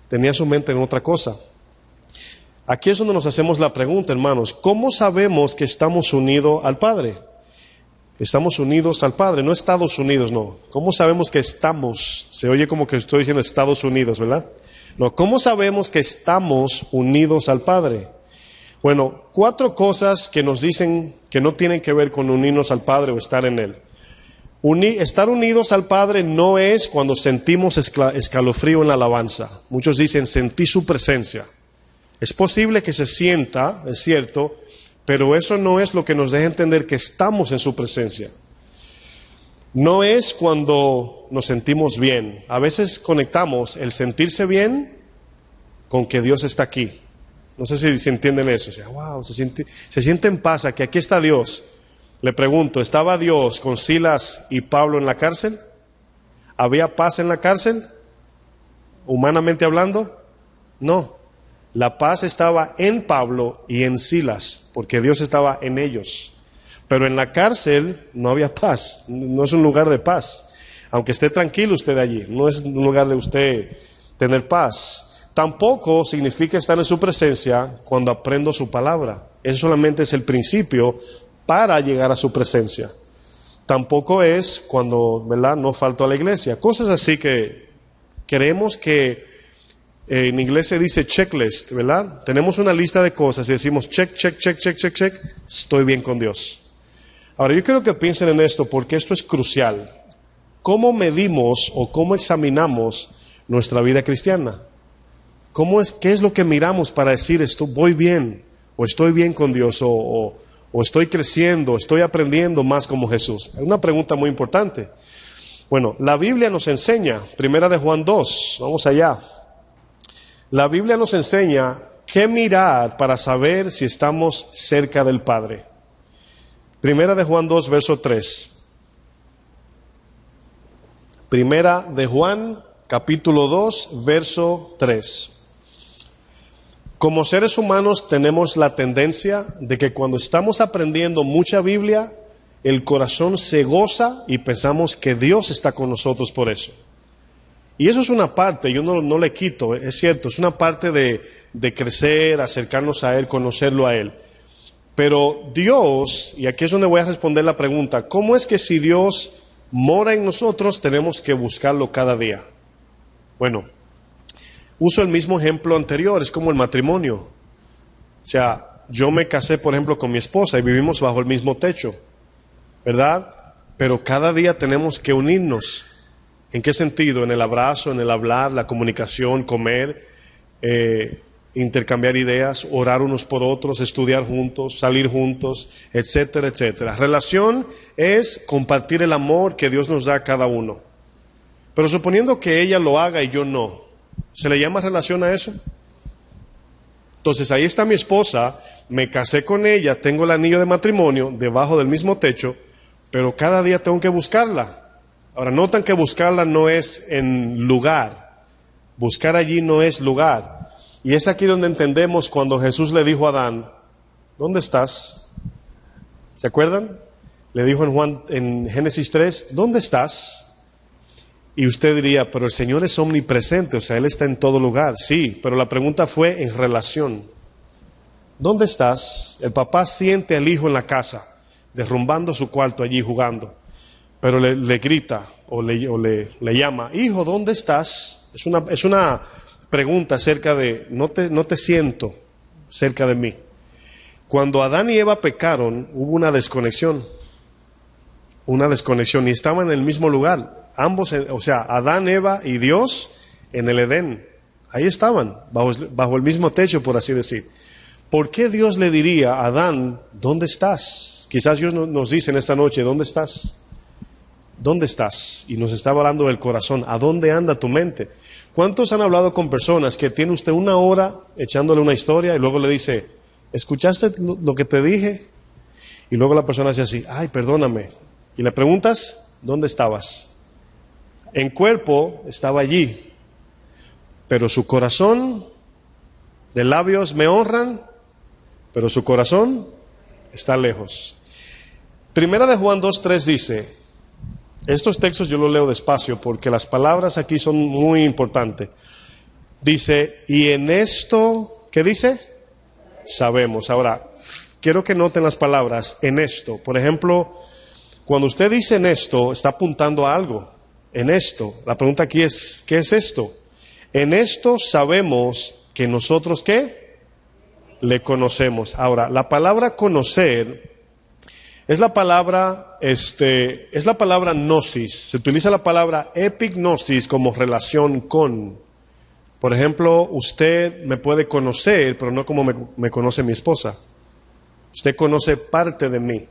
Tenía su mente en otra cosa. Aquí es donde nos hacemos la pregunta, hermanos, ¿cómo sabemos que estamos unidos al Padre? Estamos unidos al Padre, no Estados Unidos, no. ¿Cómo sabemos que estamos? Se oye como que estoy diciendo Estados Unidos, ¿verdad? No, ¿cómo sabemos que estamos unidos al Padre? Bueno, 4 cosas que nos dicen que no tienen que ver con unirnos al Padre o estar en Él. Estar unidos al Padre no es cuando sentimos escalofrío en la alabanza. Muchos dicen, sentí su presencia. Es posible que se sienta, es cierto, pero eso no es lo que nos deja entender que estamos en su presencia. No es cuando nos sentimos bien. A veces conectamos el sentirse bien con que Dios está aquí. No sé si entienden eso. O sea, wow, se siente en paz, que aquí está Dios. Le pregunto, ¿estaba Dios con Silas y Pablo en la cárcel? ¿Había paz en la cárcel? Humanamente hablando, no. La paz estaba en Pablo y en Silas, porque Dios estaba en ellos. Pero en la cárcel no había paz, no es un lugar de paz. Aunque esté tranquilo usted allí, no es un lugar de usted tener paz. Tampoco significa estar en su presencia cuando aprendo su palabra. Eso solamente es el principio para llegar a su presencia. Tampoco es cuando, ¿verdad?, no falto a la iglesia. Cosas así que creemos que en inglés se dice checklist, ¿verdad? Tenemos una lista de cosas y decimos check, check, check, check, check, check, estoy bien con Dios. Ahora yo quiero que piensen en esto porque esto es crucial. ¿Cómo medimos o cómo examinamos nuestra vida cristiana? ¿Qué es lo que miramos para decir voy bien o estoy bien con Dios o estoy creciendo, estoy aprendiendo más como Jesús? Es una pregunta muy importante. Bueno, la Biblia nos enseña, 1 Juan 2, vamos allá. La Biblia nos enseña qué mirar para saber si estamos cerca del Padre. 1 Juan 2, verso 3. 1 Juan, capítulo 2, verso 3. Como seres humanos tenemos la tendencia de que cuando estamos aprendiendo mucha Biblia, el corazón se goza y pensamos que Dios está con nosotros por eso. Y eso es una parte, yo no le quito, es cierto, es una parte de crecer, acercarnos a Él, conocerlo a Él. Pero Dios, y aquí es donde voy a responder la pregunta, ¿cómo es que si Dios mora en nosotros, tenemos que buscarlo cada día. Bueno, uso el mismo ejemplo anterior, es como el matrimonio. O sea, yo me casé, por ejemplo, con mi esposa y vivimos bajo el mismo techo, ¿verdad? Pero cada día tenemos que unirnos. ¿En qué sentido? En el abrazo, en el hablar, la comunicación, comer, intercambiar ideas, orar unos por otros, estudiar juntos, salir juntos, etcétera, etcétera. Relación es compartir el amor que Dios nos da a cada uno. Pero suponiendo que ella lo haga y yo no, ¿se le llama relación a eso? Entonces ahí está mi esposa, me casé con ella, tengo el anillo de matrimonio debajo del mismo techo, pero cada día tengo que buscarla. Ahora, notan que buscarla no es en lugar. Buscar allí no es lugar. Y es aquí donde entendemos cuando Jesús le dijo a Adán, ¿dónde estás? ¿Se acuerdan? Le dijo en Génesis 3, ¿dónde estás? Y usted diría, pero el Señor es omnipresente, o sea, Él está en todo lugar. Sí, pero la pregunta fue en relación. ¿Dónde estás? El papá siente al hijo en la casa, derrumbando su cuarto allí jugando, pero le grita o le llama, hijo, ¿dónde estás? Es una pregunta acerca de, no te siento cerca de mí. Cuando Adán y Eva pecaron, hubo una desconexión y estaban en el mismo lugar, ambos, o sea, Adán, Eva y Dios en el Edén, ahí estaban, bajo el mismo techo, por así decir. ¿Por qué Dios le diría a Adán, ¿dónde estás? Quizás Dios nos dice en esta noche, ¿dónde estás? ¿Dónde estás? Y nos está hablando del corazón, ¿a dónde anda tu mente? ¿Cuántos han hablado con personas que tiene usted una hora echándole una historia y luego le dice, ¿escuchaste lo que te dije? Y luego la persona dice así, ay, perdóname. Y le preguntas, ¿dónde estabas? En cuerpo estaba allí, pero su corazón, de labios me honran, pero su corazón está lejos. Primera de Juan 2:3 dice, estos textos yo los leo despacio porque las palabras aquí son muy importantes. Dice, y en esto, ¿qué dice? Sabemos. Ahora, quiero que noten las palabras, en esto. Por ejemplo, cuando usted dice en esto, está apuntando a algo. En esto. La pregunta aquí es, ¿qué es esto? En esto sabemos que nosotros, ¿qué? Le conocemos. Ahora, la palabra conocer es la palabra gnosis. Se utiliza la palabra epignosis como relación con. Por ejemplo, usted me puede conocer, pero no como me conoce mi esposa. Usted conoce parte de mí.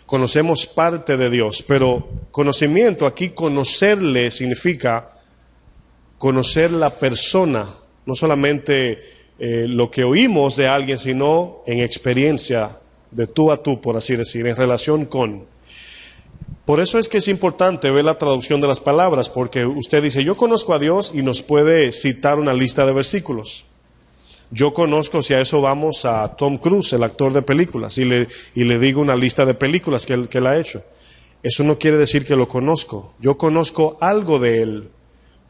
Conocemos parte de Dios, pero conocimiento, aquí conocerle significa conocer la persona, no solamente lo que oímos de alguien, sino en experiencia de tú a tú, por así decir, en relación con. Por eso es que es importante ver la traducción de las palabras, porque usted dice, yo conozco a Dios y nos puede citar una lista de versículos. Yo conozco, si a eso vamos, a Tom Cruise, el actor de películas, y le digo una lista de películas que él ha hecho. Eso no quiere decir que lo conozco. Yo conozco algo de él,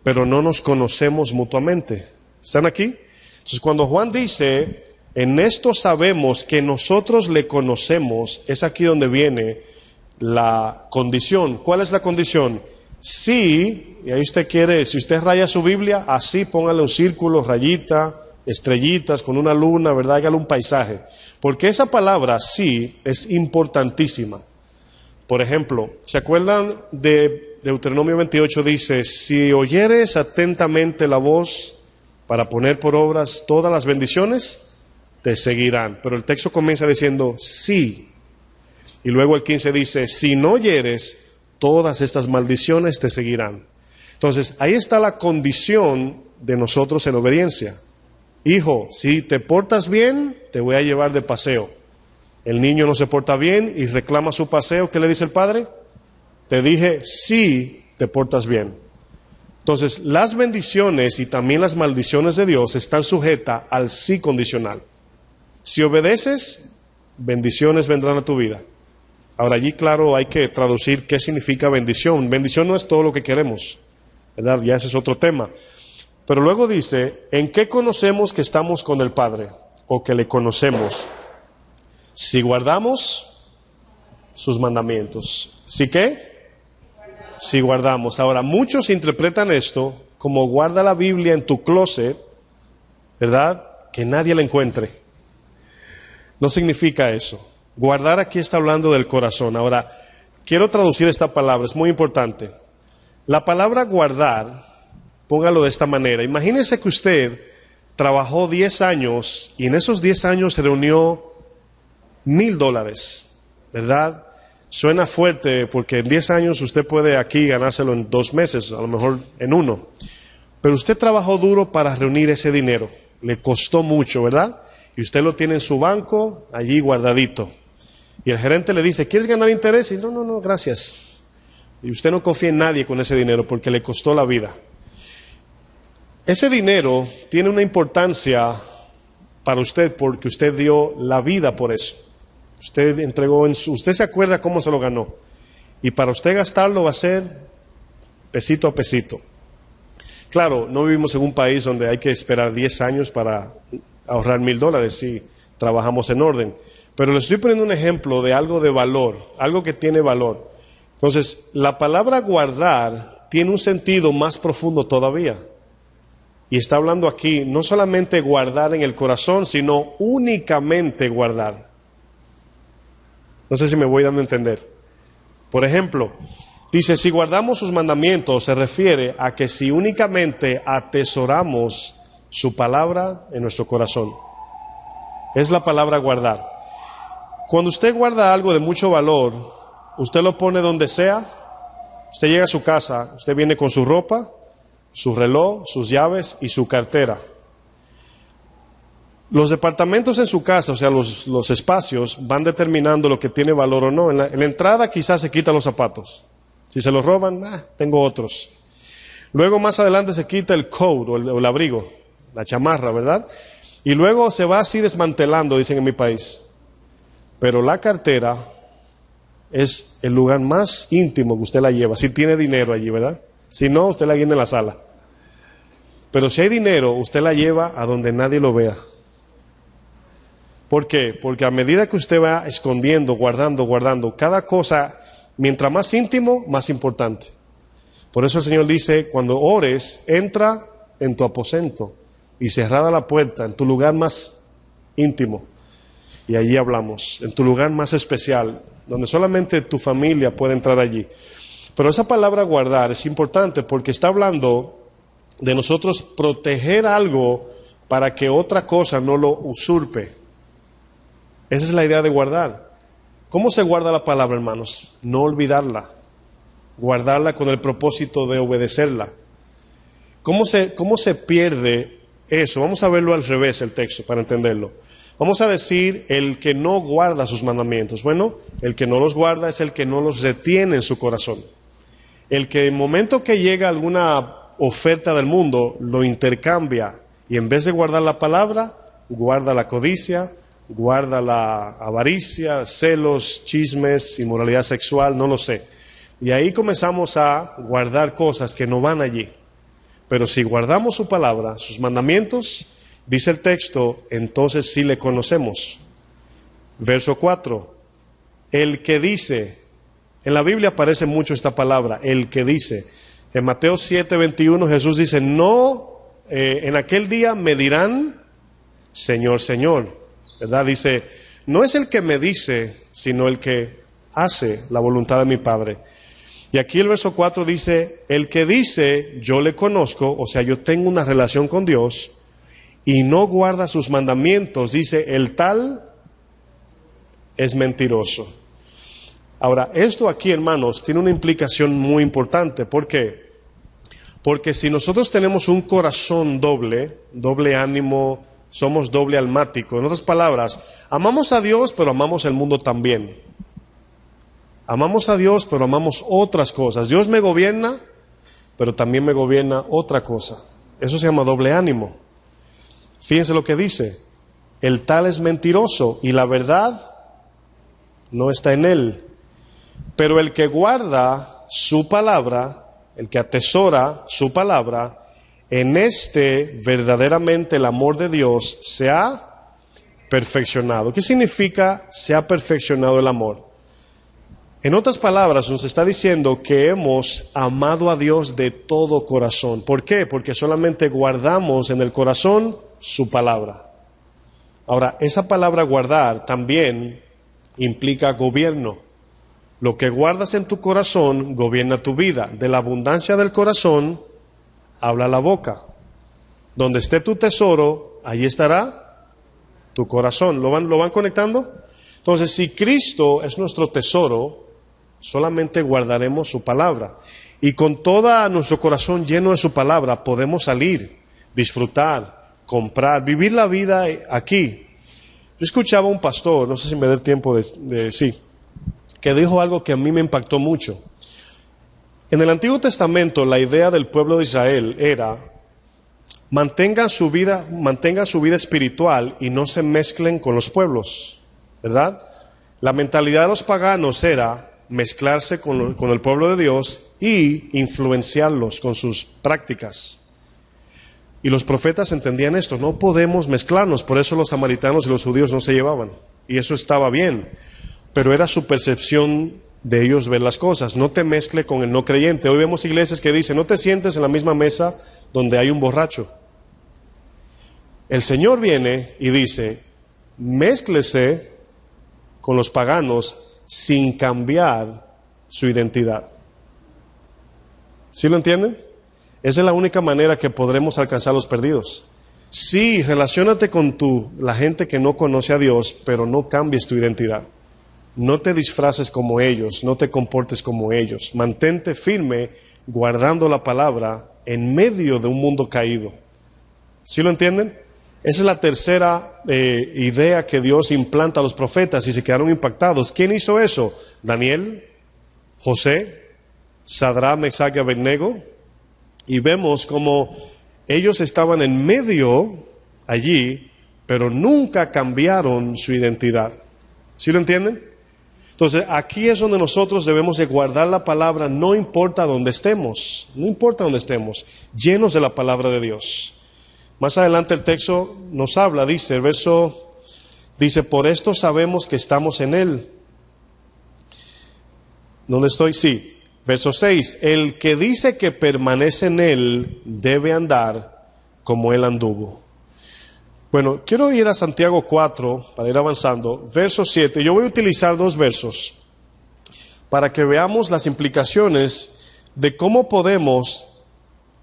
pero no nos conocemos mutuamente. ¿Están aquí? Entonces, cuando Juan dice, en esto sabemos que nosotros le conocemos, es aquí donde viene la condición. ¿Cuál es la condición? Sí, y ahí usted quiere, si usted raya su Biblia, así póngale un círculo, rayita, estrellitas, con una luna, ¿verdad? Hágale un paisaje. Porque esa palabra sí es importantísima. Por ejemplo, ¿se acuerdan de Deuteronomio 28? Dice, si oyeres atentamente la voz para poner por obras todas las bendiciones, te seguirán. Pero el texto comienza diciendo, sí. Y luego el 15 dice, si no oyeres, todas estas maldiciones te seguirán. Entonces, ahí está la condición de nosotros en obediencia. Hijo, si te portas bien, te voy a llevar de paseo. El niño no se porta bien y reclama su paseo. ¿Qué le dice el padre? Te dije, sí, te portas bien. Entonces, las bendiciones y también las maldiciones de Dios están sujetas al sí condicional. Si obedeces, bendiciones vendrán a tu vida. Ahora, allí, claro, hay que traducir qué significa bendición. Bendición no es todo lo que queremos, ¿verdad? Ya ese es otro tema. Pero luego dice, ¿en qué conocemos que estamos con el Padre? O que le conocemos. Si guardamos sus mandamientos. ¿Sí qué? Si guardamos. Ahora, muchos interpretan esto como guarda la Biblia en tu closet, ¿verdad? Que nadie la encuentre. No significa eso. Guardar aquí está hablando del corazón. Ahora, quiero traducir esta palabra, es muy importante. La palabra guardar, póngalo de esta manera. Imagínese que usted trabajó 10 años y en esos 10 años se reunió $1,000, ¿verdad? Suena fuerte porque en 10 años usted puede aquí ganárselo en 2 meses, a lo mejor en 1. Pero usted trabajó duro para reunir ese dinero. Le costó mucho, ¿verdad? Y usted lo tiene en su banco, allí guardadito. Y el gerente le dice, ¿quieres ganar interés? Y no, gracias. Y usted no confía en nadie con ese dinero porque le costó la vida. Ese dinero tiene una importancia para usted porque usted dio la vida por eso. Usted entregó usted se acuerda cómo se lo ganó. Y para usted gastarlo va a ser pesito a pesito. Claro, no vivimos en un país donde hay que esperar 10 años para ahorrar $1,000 si trabajamos en orden. Pero le estoy poniendo un ejemplo de algo de valor, algo que tiene valor. Entonces, la palabra guardar tiene un sentido más profundo todavía. Y está hablando aquí no solamente guardar en el corazón, sino únicamente guardar. No sé si me voy dando a entender. Por ejemplo, dice, si guardamos sus mandamientos, se refiere a que si únicamente atesoramos su palabra en nuestro corazón. Es la palabra guardar. Cuando usted guarda algo de mucho valor, usted lo pone donde sea. Usted llega a su casa, usted viene con su ropa, su reloj, sus llaves y su cartera. Los departamentos en su casa, o sea, los espacios, van determinando lo que tiene valor o no. En la entrada quizás se quitan los zapatos. Si se los roban, tengo otros. Luego más adelante se quita el coat o el abrigo, la chamarra, ¿verdad? Y luego se va así desmantelando, dicen en mi país. Pero la cartera es el lugar más íntimo que usted la lleva, si tiene dinero allí, ¿verdad? Si no, usted la guinda en la sala. Pero si hay dinero, usted la lleva a donde nadie lo vea. ¿Por qué? Porque a medida que usted va escondiendo, guardando, cada cosa, mientras más íntimo, más importante. Por eso el Señor dice, cuando ores, entra en tu aposento y cerrada la puerta, en tu lugar más íntimo. Y allí hablamos, en tu lugar más especial, donde solamente tu familia puede entrar allí. Pero esa palabra guardar es importante porque está hablando de nosotros proteger algo para que otra cosa no lo usurpe. Esa es la idea de guardar. ¿Cómo se guarda la palabra, hermanos? No olvidarla. Guardarla con el propósito de obedecerla. ¿Cómo se pierde eso? Vamos a verlo al revés el texto para entenderlo. Vamos a decir el que no guarda sus mandamientos. Bueno, el que no los guarda es el que no los retiene en su corazón. El que en el momento que llega alguna oferta del mundo lo intercambia y en vez de guardar la palabra, guarda la codicia, guarda la avaricia, celos, chismes, inmoralidad sexual, no lo sé. Y ahí comenzamos a guardar cosas que no van allí. Pero si guardamos su palabra, sus mandamientos, dice el texto, entonces sí le conocemos. Verso 4. El que dice, en la Biblia aparece mucho esta palabra, el que dice. En Mateo 7:21 Jesús dice, en aquel día me dirán, Señor, Señor. ¿Verdad? Dice, no es el que me dice, sino el que hace la voluntad de mi Padre. Y aquí el verso 4 dice, el que dice, yo le conozco, o sea, yo tengo una relación con Dios, y no guarda sus mandamientos, dice, el tal es mentiroso. Ahora, esto aquí, hermanos, tiene una implicación muy importante. ¿Por qué? Porque si nosotros tenemos un corazón doble ánimo, somos doble almático. En otras palabras, amamos a Dios, pero amamos el mundo también. Amamos a Dios, pero amamos otras cosas. Dios me gobierna, pero también me gobierna otra cosa. Eso se llama doble ánimo. Fíjense lo que dice. El tal es mentiroso y la verdad no está en él. Pero el que guarda su palabra, el que atesora su palabra, en este verdaderamente el amor de Dios se ha perfeccionado. ¿Qué significa se ha perfeccionado el amor? En otras palabras, nos está diciendo que hemos amado a Dios de todo corazón. ¿Por qué? Porque solamente guardamos en el corazón su palabra. Ahora, esa palabra guardar también implica gobierno. Lo que guardas en tu corazón gobierna tu vida. De la abundancia del corazón habla la boca. Donde esté tu tesoro, allí estará tu corazón. ¿Lo van conectando? Entonces, si Cristo es nuestro tesoro, solamente guardaremos su palabra. Y con todo nuestro corazón lleno de su palabra, podemos salir, disfrutar, comprar, vivir la vida aquí. Yo escuchaba a un pastor, no sé si me dé el tiempo que dijo algo que a mí me impactó mucho. En el Antiguo Testamento, la idea del pueblo de Israel era: mantengan su vida espiritual y no se mezclen con los pueblos, ¿verdad? La mentalidad de los paganos era mezclarse con el pueblo de Dios y influenciarlos con sus prácticas. Y los profetas entendían esto: no podemos mezclarnos. Por eso los samaritanos y los judíos no se llevaban. Y eso estaba bien, pero era su percepción de ellos ver las cosas. No te mezcle con el no creyente. Hoy vemos iglesias que dicen: no te sientes en la misma mesa donde hay un borracho. El Señor viene y dice: mézclese con los paganos sin cambiar su identidad. ¿Sí lo entienden? Esa es la única manera que podremos alcanzar a los perdidos. Sí, relaciónate con la gente que no conoce a Dios, pero no cambies tu identidad. No te disfraces como ellos, no te comportes como ellos. Mantente firme guardando la palabra en medio de un mundo caído. ¿Sí lo entienden? Esa es la tercera idea que Dios implanta a los profetas y se quedaron impactados. ¿Quién hizo eso? Daniel, José, Sadrach, Mesach y Abednego. Y vemos como ellos estaban en medio allí, pero nunca cambiaron su identidad. ¿Sí lo entienden? Entonces, aquí es donde nosotros debemos de guardar la palabra, no importa dónde estemos, llenos de la palabra de Dios. Más adelante el texto nos habla, dice, el verso, dice: por esto sabemos que estamos en Él. ¿Dónde estoy? Sí. Verso 6, el que dice que permanece en Él debe andar como Él anduvo. Bueno, quiero ir a Santiago 4 para ir avanzando. Verso 7, yo voy a utilizar 2 versos para que veamos las implicaciones de cómo podemos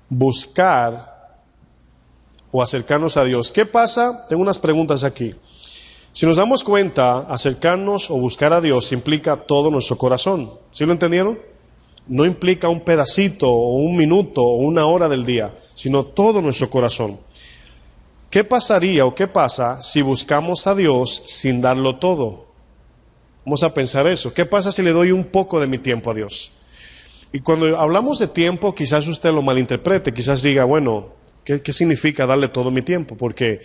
buscar o acercarnos a Dios. ¿Qué pasa? Tengo unas preguntas aquí. Si nos damos cuenta, acercarnos o buscar a Dios implica todo nuestro corazón. ¿Sí lo entendieron? No implica un pedacito o un minuto o una hora del día, sino todo nuestro corazón. ¿Qué pasaría o qué pasa si buscamos a Dios sin darlo todo? Vamos a pensar eso. ¿Qué pasa si le doy un poco de mi tiempo a Dios? Y cuando hablamos de tiempo, quizás usted lo malinterprete, quizás diga, bueno, ¿qué significa darle todo mi tiempo? Porque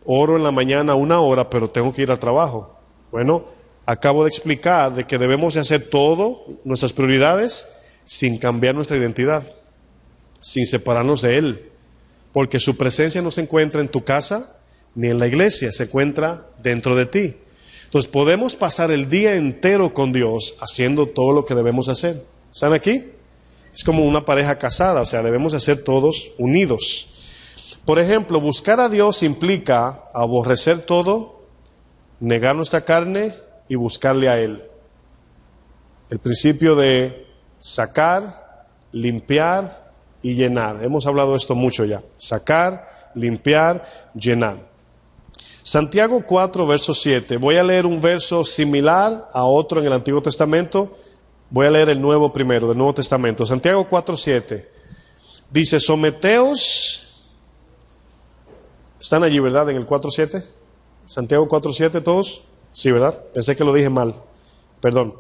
oro en la mañana 1 hora, pero tengo que ir al trabajo. Bueno, acabo de explicar de que debemos de hacer todo, nuestras prioridades, sin cambiar nuestra identidad, sin separarnos de Él. Porque su presencia no se encuentra en tu casa ni en la iglesia, se encuentra dentro de ti. Entonces podemos pasar el día entero con Dios haciendo todo lo que debemos hacer. ¿Están aquí? Es como una pareja casada, o sea, debemos hacer todos unidos. Por ejemplo, buscar a Dios implica aborrecer todo, negar nuestra carne y buscarle a Él. El principio de sacar, limpiar y llenar. Hemos hablado de esto mucho ya. Sacar, limpiar, llenar. Santiago 4, verso 7. Voy a leer un verso similar a otro en el Antiguo Testamento. Voy a leer el nuevo primero, del Nuevo Testamento. Santiago 4, 7. Dice, someteos. ¿Están allí, verdad, en el 4, 7? Santiago 4, 7, todos. Sí, ¿verdad? Pensé que lo dije mal. Perdón.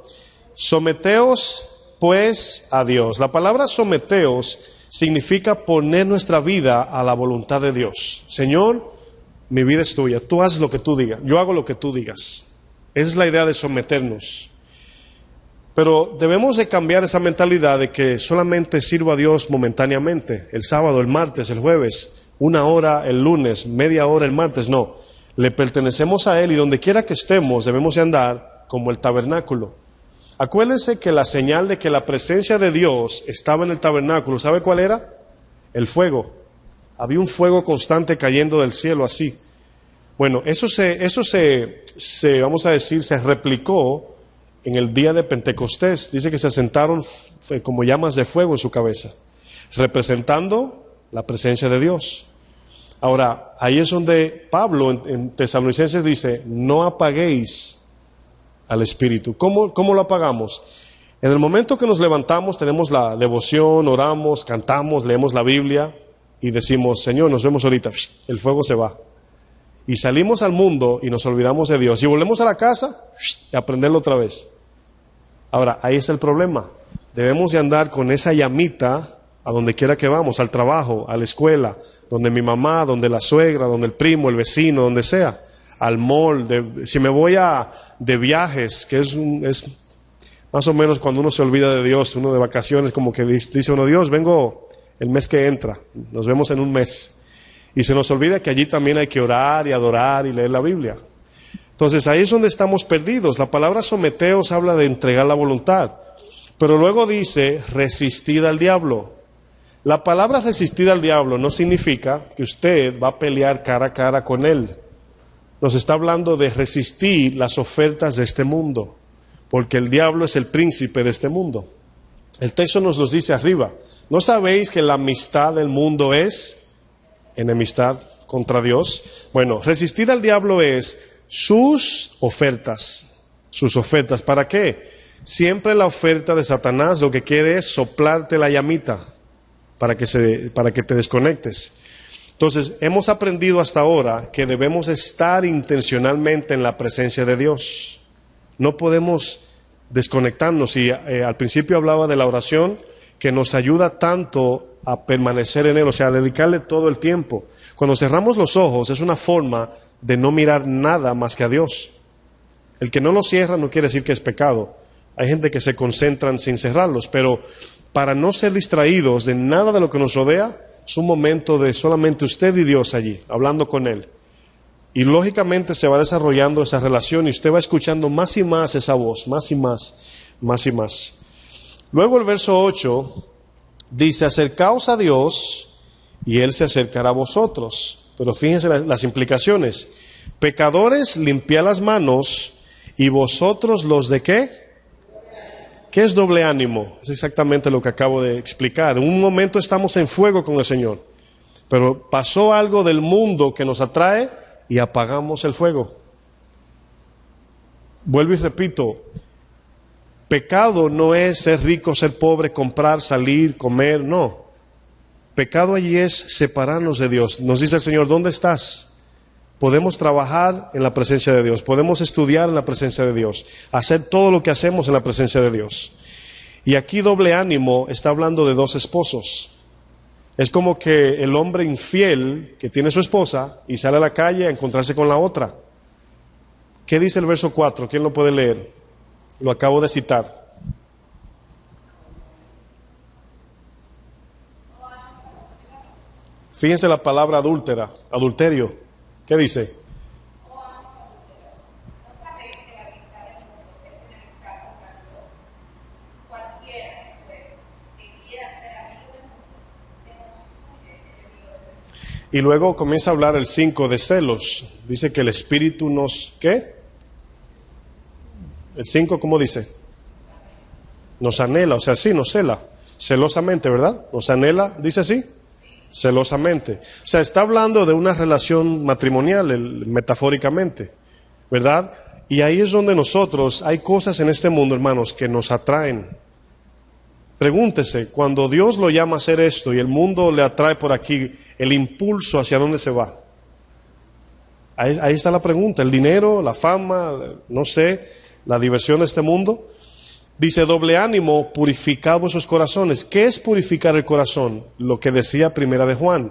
Someteos, pues, a Dios. La palabra someteos significa poner nuestra vida a la voluntad de Dios. Señor, mi vida es tuya. Tú haces lo que tú digas. Yo hago lo que tú digas. Esa es la idea de someternos. Pero debemos de cambiar esa mentalidad de que solamente sirvo a Dios momentáneamente. El sábado, el martes, el jueves, 1 hora el lunes, media hora el martes. No. Le pertenecemos a Él y donde quiera que estemos debemos de andar como el tabernáculo. Acuérdense que la señal de que la presencia de Dios estaba en el tabernáculo, ¿sabe cuál era? El fuego. Había un fuego constante cayendo del cielo así. Bueno, eso vamos a decir, se replicó en el día de Pentecostés. Dice que se asentaron como llamas de fuego en su cabeza, representando la presencia de Dios. Ahora, ahí es donde Pablo en Tesalonicenses dice, no apaguéis al Espíritu. ¿Cómo lo apagamos? En el momento que nos levantamos, tenemos la devoción, oramos, cantamos, leemos la Biblia y decimos, Señor, nos vemos ahorita, el fuego se va. Y salimos al mundo y nos olvidamos de Dios. Y volvemos a la casa y aprenderlo otra vez. Ahora, ahí está el problema. Debemos de andar con esa llamita a donde quiera que vamos, al trabajo, a la escuela, donde mi mamá, donde la suegra, donde el primo, el vecino, donde sea, al mall, si me voy de viajes, que es más o menos cuando uno se olvida de Dios, uno de vacaciones, como que dice uno, Dios, vengo el mes que entra, nos vemos en un mes. Y se nos olvida que allí también hay que orar y adorar y leer la Biblia. Entonces ahí es donde estamos perdidos. La palabra someteos habla de entregar la voluntad, pero luego dice resistid al diablo. La palabra resistir al diablo no significa que usted va a pelear cara a cara con él. Nos está hablando de resistir las ofertas de este mundo, porque el diablo es el príncipe de este mundo. El texto nos lo dice arriba. ¿No sabéis que la amistad del mundo es enemistad contra Dios? Bueno, resistir al diablo es sus ofertas. Sus ofertas. ¿Para qué? Siempre la oferta de Satanás lo que quiere es soplarte la llamita para que te desconectes. Entonces, hemos aprendido hasta ahora que debemos estar intencionalmente en la presencia de Dios. No podemos desconectarnos. Y al principio hablaba de la oración, que nos ayuda tanto a permanecer en Él, o sea, a dedicarle todo el tiempo. Cuando cerramos los ojos es una forma de no mirar nada más que a Dios. El que no los cierra no quiere decir que es pecado. Hay gente que se concentran sin cerrarlos, pero para no ser distraídos de nada de lo que nos rodea, es un momento de solamente usted y Dios allí, hablando con Él. Y lógicamente se va desarrollando esa relación y usted va escuchando más y más esa voz, más y más, más y más. Luego el verso 8 dice, acercaos a Dios y Él se acercará a vosotros. Pero fíjense las implicaciones. Pecadores, limpiad las manos y vosotros los de ¿qué? ¿Qué es doble ánimo? Es exactamente lo que acabo de explicar. En un momento estamos en fuego con el Señor, pero pasó algo del mundo que nos atrae y apagamos el fuego. Vuelvo y repito, pecado no es ser rico, ser pobre, comprar, salir, comer, no. Pecado allí es separarnos de Dios. Nos dice el Señor, ¿dónde estás? Podemos trabajar en la presencia de Dios, podemos estudiar en la presencia de Dios, hacer todo lo que hacemos en la presencia de Dios. Y aquí doble ánimo está hablando de dos esposos. Es como que el hombre infiel que tiene su esposa y sale a la calle a encontrarse con la otra. ¿Qué dice el verso 4? ¿Quién lo puede leer? Lo acabo de citar. Fíjense la palabra adúltera, adulterio. ¿Qué dice? Y luego comienza a hablar el 5 de celos. Dice que el Espíritu nos... ¿Qué? El 5, ¿cómo dice? Nos anhela, o sea, sí, nos cela. Celosamente, ¿verdad? Nos anhela, dice así. Celosamente. O sea, está hablando de una relación matrimonial, metafóricamente, ¿verdad? Y ahí es donde nosotros, hay cosas en este mundo, hermanos, que nos atraen. Pregúntese, cuando Dios lo llama a hacer esto y el mundo le atrae por aquí, el impulso, ¿hacia dónde se va? Ahí está la pregunta, el dinero, la fama, no sé, la diversión de este mundo. Dice, doble ánimo, purificad vuestros corazones. ¿Qué es purificar el corazón? Lo que decía Primera de Juan.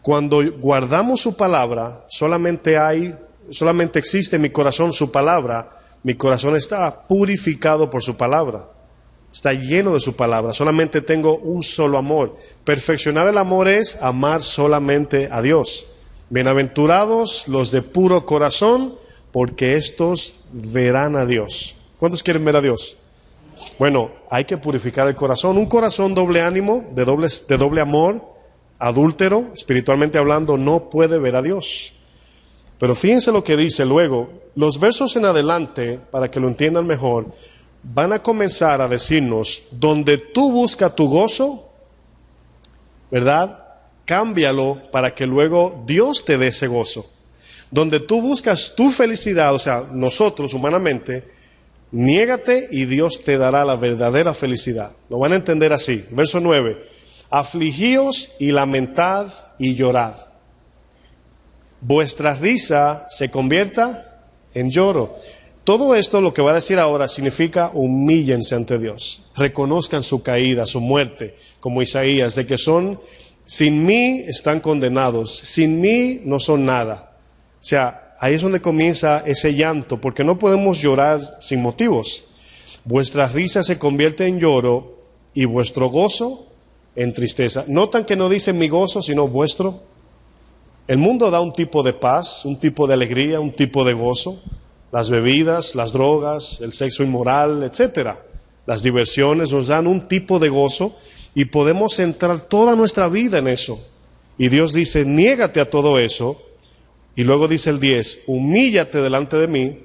Cuando guardamos su palabra, solamente existe en mi corazón su palabra. Mi corazón está purificado por su palabra. Está lleno de su palabra. Solamente tengo un solo amor. Perfeccionar el amor es amar solamente a Dios. Bienaventurados los de puro corazón, porque estos verán a Dios. ¿Cuántos quieren ver a Dios? Bueno, hay que purificar el corazón. Un corazón doble ánimo, de doble amor, adúltero, espiritualmente hablando, no puede ver a Dios. Pero fíjense lo que dice luego. Los versos en adelante, para que lo entiendan mejor, van a comenzar a decirnos, donde tú buscas tu gozo, ¿verdad? Cámbialo para que luego Dios te dé ese gozo. Donde tú buscas tu felicidad, o sea, nosotros humanamente, niégate y Dios te dará la verdadera felicidad. Lo van a entender así. Verso 9. Afligíos y lamentad y llorad. Vuestra risa se convierta en lloro. Todo esto, lo que va a decir ahora, significa humíllense ante Dios. Reconozcan su caída, su muerte, como Isaías, de que sin mí están condenados, sin mí no son nada. O sea, ahí es donde comienza ese llanto, porque no podemos llorar sin motivos. Vuestra risa se convierte en lloro y vuestro gozo en tristeza. Notan que no dice mi gozo, sino vuestro. El mundo da un tipo de paz, un tipo de alegría, un tipo de gozo. Las bebidas, las drogas, el sexo inmoral, etcétera. Las diversiones nos dan un tipo de gozo y podemos centrar toda nuestra vida en eso. Y Dios dice, niégate a todo eso. Y luego dice el 10, humíllate delante de mí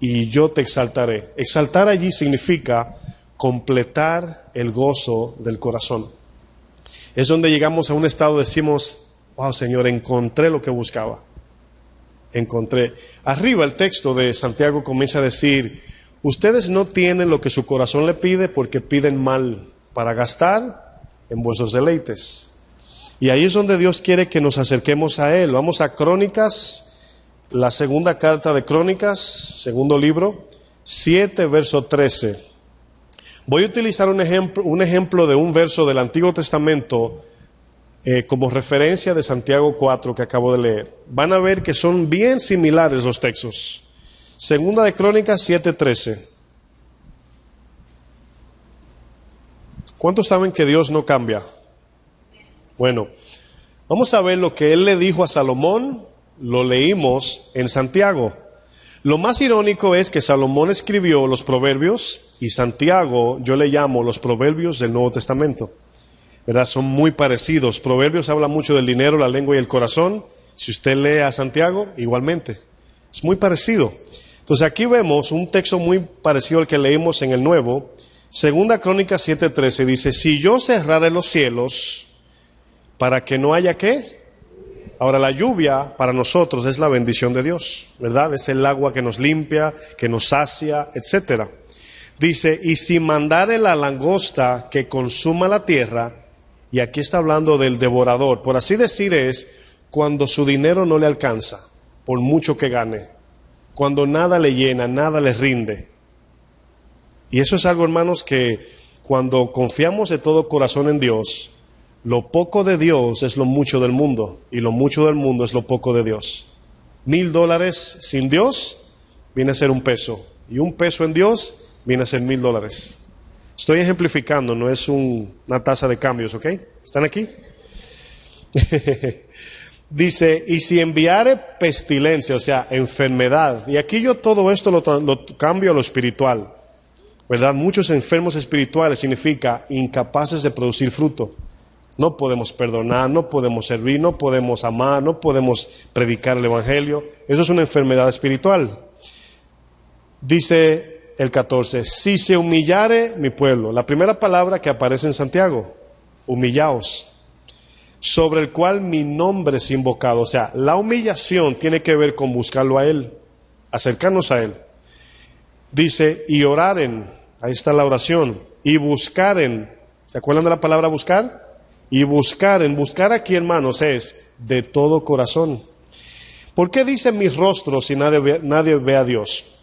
y yo te exaltaré. Exaltar allí significa completar el gozo del corazón. Es donde llegamos a un estado, decimos, wow, Señor, encontré lo que buscaba. Encontré. Arriba el texto de Santiago comienza a decir, ustedes no tienen lo que su corazón le pide porque piden mal para gastar en vuestros deleites. Y ahí es donde Dios quiere que nos acerquemos a Él. Vamos a Crónicas, la segunda carta de Crónicas, segundo libro, 7, verso 13. Voy a utilizar un ejemplo de un verso del Antiguo Testamento como referencia de Santiago 4 que acabo de leer. Van a ver que son bien similares los textos. Segunda de Crónicas 7:13. ¿Cuántos saben que Dios no cambia? Bueno, vamos a ver lo que Él le dijo a Salomón, lo leímos en Santiago. Lo más irónico es que Salomón escribió los Proverbios y Santiago yo le llamo los Proverbios del Nuevo Testamento. ¿Verdad? Son muy parecidos. Proverbios habla mucho del dinero, la lengua y el corazón. Si usted lee a Santiago, igualmente. Es muy parecido. Entonces aquí vemos un texto muy parecido al que leímos en el Nuevo. Segunda Crónicas 7:13 dice, si yo cerrare los cielos para que no haya ¿qué? Ahora la lluvia para nosotros es la bendición de Dios, ¿verdad? Es el agua que nos limpia, que nos sacia, etcétera. Dice, y si mandare la langosta que consuma la tierra, y aquí está hablando del devorador, por así decir es cuando su dinero no le alcanza, por mucho que gane, cuando nada le llena, nada le rinde. Y eso es algo, hermanos, que cuando confiamos de todo corazón en Dios, lo poco de Dios es lo mucho del mundo, y lo mucho del mundo es lo poco de Dios. $1,000 sin Dios viene a ser un peso, y un peso en Dios viene a ser $1,000. Estoy ejemplificando, no es una tasa de cambios, ¿ok? ¿Están aquí? Dice, y si enviare pestilencia, o sea, enfermedad, y aquí yo todo esto lo cambio a lo espiritual, ¿verdad? Muchos enfermos espirituales significa incapaces de producir fruto. No podemos perdonar, no podemos servir, no podemos amar, no podemos predicar el Evangelio. Eso es una enfermedad espiritual. Dice el 14, si se humillare mi pueblo, la primera palabra que aparece en Santiago, humillaos, sobre el cual mi nombre es invocado. O sea, la humillación tiene que ver con buscarlo a Él, acercarnos a Él. Dice, y oraren, ahí está la oración, y buscaren, ¿se acuerdan de la palabra buscar? Y buscaren, buscar aquí, hermanos, es de todo corazón. ¿Por qué dice mi rostro si nadie ve a Dios?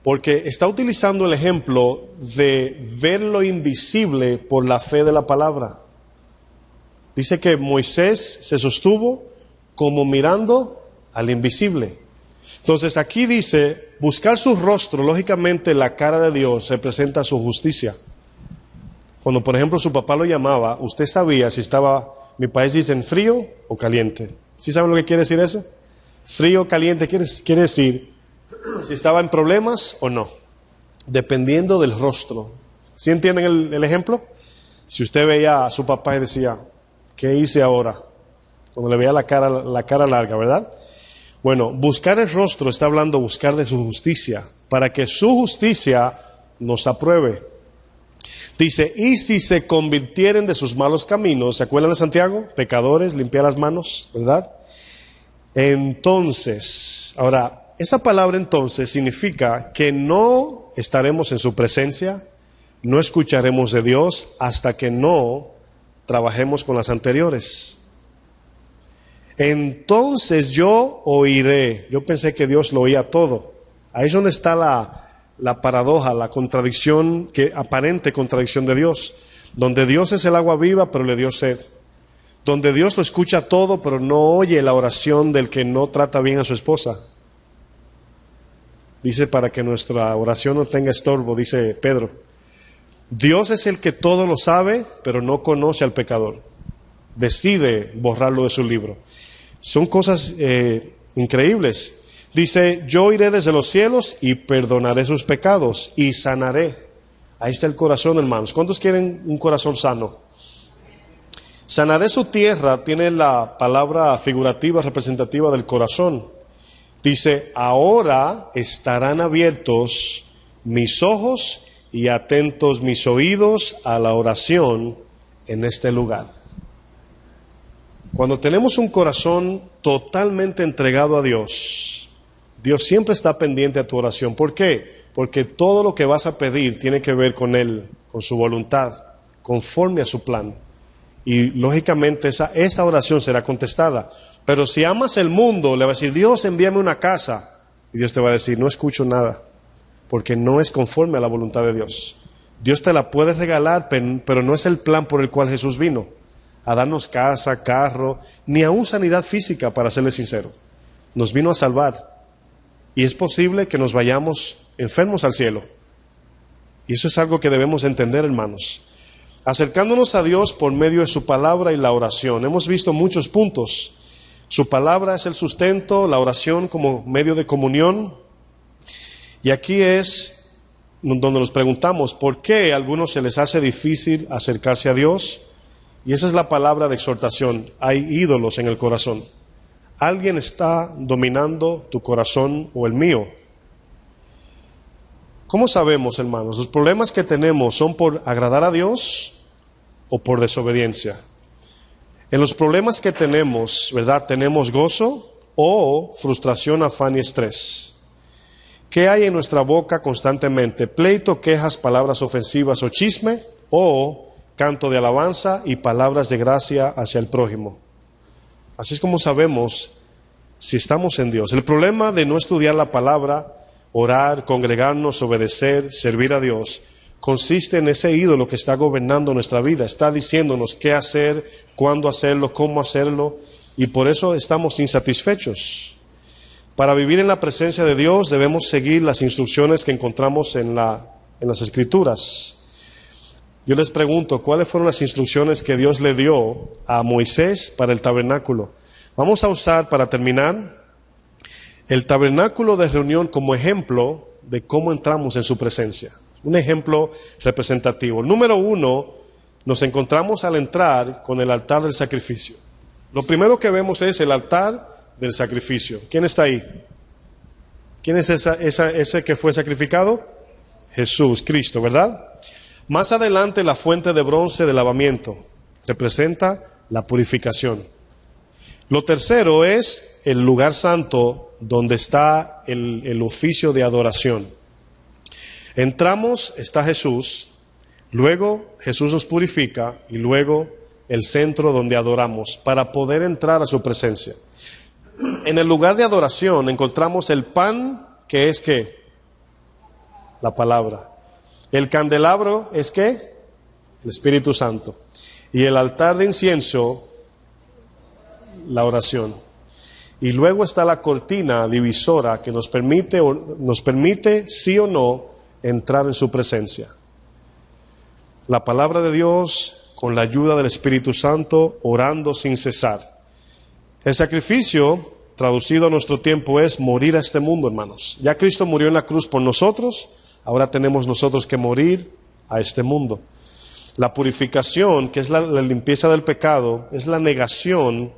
Porque está utilizando el ejemplo de ver lo invisible por la fe de la palabra. Dice que Moisés se sostuvo como mirando al invisible. Entonces aquí dice, buscar su rostro, lógicamente la cara de Dios representa su justicia. Cuando por ejemplo su papá lo llamaba, usted sabía si estaba, mi país dice en frío o caliente. ¿Sí saben lo que quiere decir eso? Frío o caliente quiere decir si estaba en problemas o no. dependiendo del rostro. ¿Sí entienden el ejemplo? Si usted veía a su papá y decía, ¿qué hice ahora? Cuando le veía la cara larga, ¿verdad? Bueno, buscar el rostro está hablando buscar de su justicia, para que su justicia nos apruebe. Dice, y si se convirtieren de sus malos caminos, ¿se acuerdan de Santiago? Pecadores, limpiar las manos, ¿verdad? Entonces, ahora, esa palabra entonces significa que no estaremos en su presencia, no escucharemos de Dios hasta que no trabajemos con las anteriores. Entonces yo oiré. Yo pensé que Dios lo oía todo. Ahí es donde está la paradoja, la contradicción, aparente contradicción de Dios. Donde Dios es el agua viva, pero le dio sed. Donde Dios lo escucha todo, pero no oye la oración del que no trata bien a su esposa. Dice, para que nuestra oración no tenga estorbo, dice Pedro. Dios es el que todo lo sabe, pero no conoce al pecador. Decide borrarlo de su libro. Son cosas increíbles. Dice, yo iré desde los cielos y perdonaré sus pecados y sanaré. Ahí está el corazón, hermanos. ¿Cuántos quieren un corazón sano? Sanaré su tierra tiene la palabra figurativa, representativa del corazón. Dice, ahora estarán abiertos mis ojos y atentos mis oídos a la oración en este lugar. Cuando tenemos un corazón totalmente entregado a Dios, Dios siempre está pendiente a tu oración. ¿Por qué? Porque todo lo que vas a pedir tiene que ver con Él, con su voluntad, conforme a su plan. Y lógicamente esa oración será contestada. Pero si amas el mundo, le vas a decir, Dios, envíame una casa. Y Dios te va a decir, no escucho nada, porque no es conforme a la voluntad de Dios. Dios te la puede regalar, pero no es el plan por el cual Jesús vino. A darnos casa, carro, ni aún sanidad física, para serle sincero. Nos vino a salvar. Y es posible que nos vayamos enfermos al cielo. Y eso es algo que debemos entender, hermanos. Acercándonos a Dios por medio de su palabra y la oración. Hemos visto muchos puntos. Su palabra es el sustento, la oración como medio de comunión. Y aquí es donde nos preguntamos, ¿por qué a algunos se les hace difícil acercarse a Dios? Y esa es la palabra de exhortación. Hay ídolos en el corazón. Alguien está dominando tu corazón o el mío. ¿Cómo sabemos, hermanos? ¿Los problemas que tenemos son por agradar a Dios o por desobediencia? En los problemas que tenemos, ¿verdad? ¿Tenemos gozo o frustración, afán y estrés? ¿Qué hay en nuestra boca constantemente? ¿Pleito, quejas, palabras ofensivas o chisme? ¿O canto de alabanza y palabras de gracia hacia el prójimo? Así es como sabemos si estamos en Dios. El problema de no estudiar la palabra, orar, congregarnos, obedecer, servir a Dios, consiste en ese ídolo que está gobernando nuestra vida. Está diciéndonos qué hacer, cuándo hacerlo, cómo hacerlo, y por eso estamos insatisfechos. Para vivir en la presencia de Dios debemos seguir las instrucciones que encontramos en las Escrituras. Yo les pregunto, ¿cuáles fueron las instrucciones que Dios le dio a Moisés para el tabernáculo? Vamos a usar, para terminar, el tabernáculo de reunión como ejemplo de cómo entramos en su presencia. Un ejemplo representativo. Número 1, nos encontramos al entrar con el altar del sacrificio. Lo primero que vemos es el altar del sacrificio. ¿Quién está ahí? ¿Quién es ese que fue sacrificado? Jesús, Cristo, ¿verdad? Más adelante, la fuente de bronce de lavamiento representa la purificación. Lo tercero es el lugar santo donde está el oficio de adoración. Entramos, está Jesús, luego Jesús nos purifica y luego el centro donde adoramos para poder entrar a su presencia. En el lugar de adoración encontramos el pan, que es ¿qué? La palabra. El candelabro es ¿qué? El Espíritu Santo. Y el altar de incienso, la oración. Y luego está la cortina divisora que nos permite sí o no entrar en su presencia. La palabra de Dios con la ayuda del Espíritu Santo, orando sin cesar. El sacrificio, traducido a nuestro tiempo, es morir a este mundo, hermanos. Ya Cristo murió en la cruz por nosotros. ahora tenemos nosotros que morir a este mundo. La purificación, que es la limpieza del pecado, es la negación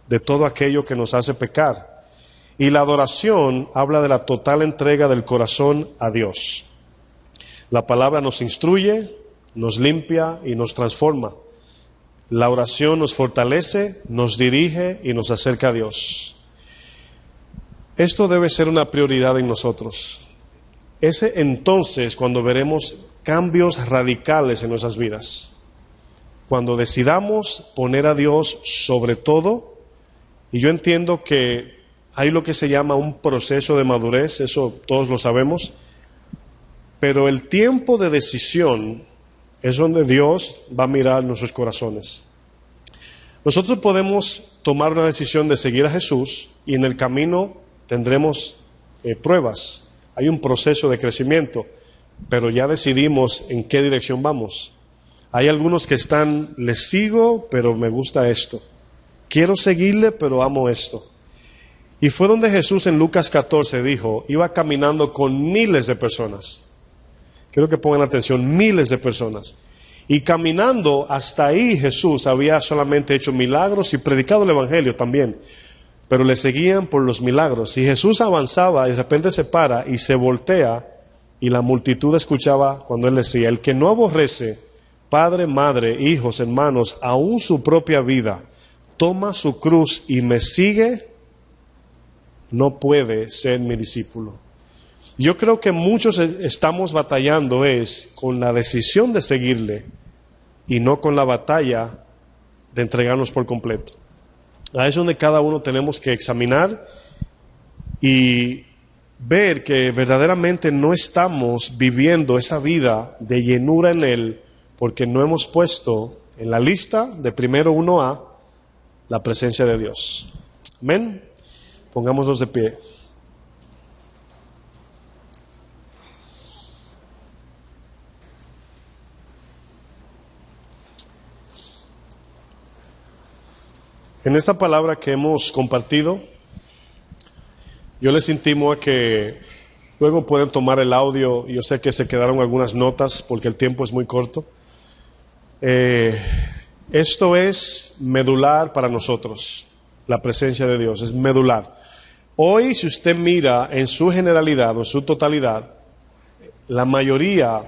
de todo aquello que nos hace pecar. Y la adoración habla de la total entrega del corazón a Dios. La palabra nos instruye, nos limpia y nos transforma. La oración nos fortalece, nos dirige y nos acerca a Dios. Esto debe ser una prioridad en nosotros. Ese entonces cuando veremos cambios radicales en nuestras vidas. Cuando decidamos poner a Dios sobre todo, y yo entiendo que hay lo que se llama un proceso de madurez, eso todos lo sabemos, pero el tiempo de decisión es donde Dios va a mirar nuestros corazones. Nosotros podemos tomar una decisión de seguir a Jesús y en el camino tendremos pruebas. Hay un proceso de crecimiento, pero ya decidimos en qué dirección vamos. Hay algunos que están, les sigo, pero me gusta esto. Quiero seguirle, pero amo esto. Y fue donde Jesús en Lucas 14 dijo, iba caminando con miles de personas. Quiero que pongan atención, miles de personas. Y caminando hasta ahí Jesús había solamente hecho milagros y predicado el Evangelio también. Pero le seguían por los milagros. Y Jesús avanzaba y de repente se para y se voltea y la multitud escuchaba cuando él decía, el que no aborrece padre, madre, hijos, hermanos, aún su propia vida, toma su cruz y me sigue, no puede ser mi discípulo. Yo creo que muchos estamos batallando con la decisión de seguirle y no con la batalla de entregarnos por completo. Ahí es donde cada uno tenemos que examinar y ver que verdaderamente no estamos viviendo esa vida de llenura en Él porque no hemos puesto en la lista de primero 1A la presencia de Dios. Amén. Pongámonos de pie. En esta palabra que hemos compartido, yo les intimo a que luego pueden tomar el audio. Yo sé que se quedaron algunas notas porque el tiempo es muy corto. Esto es medular para nosotros, la presencia de Dios, es medular. Hoy, si usted mira en su generalidad o en su totalidad, la mayoría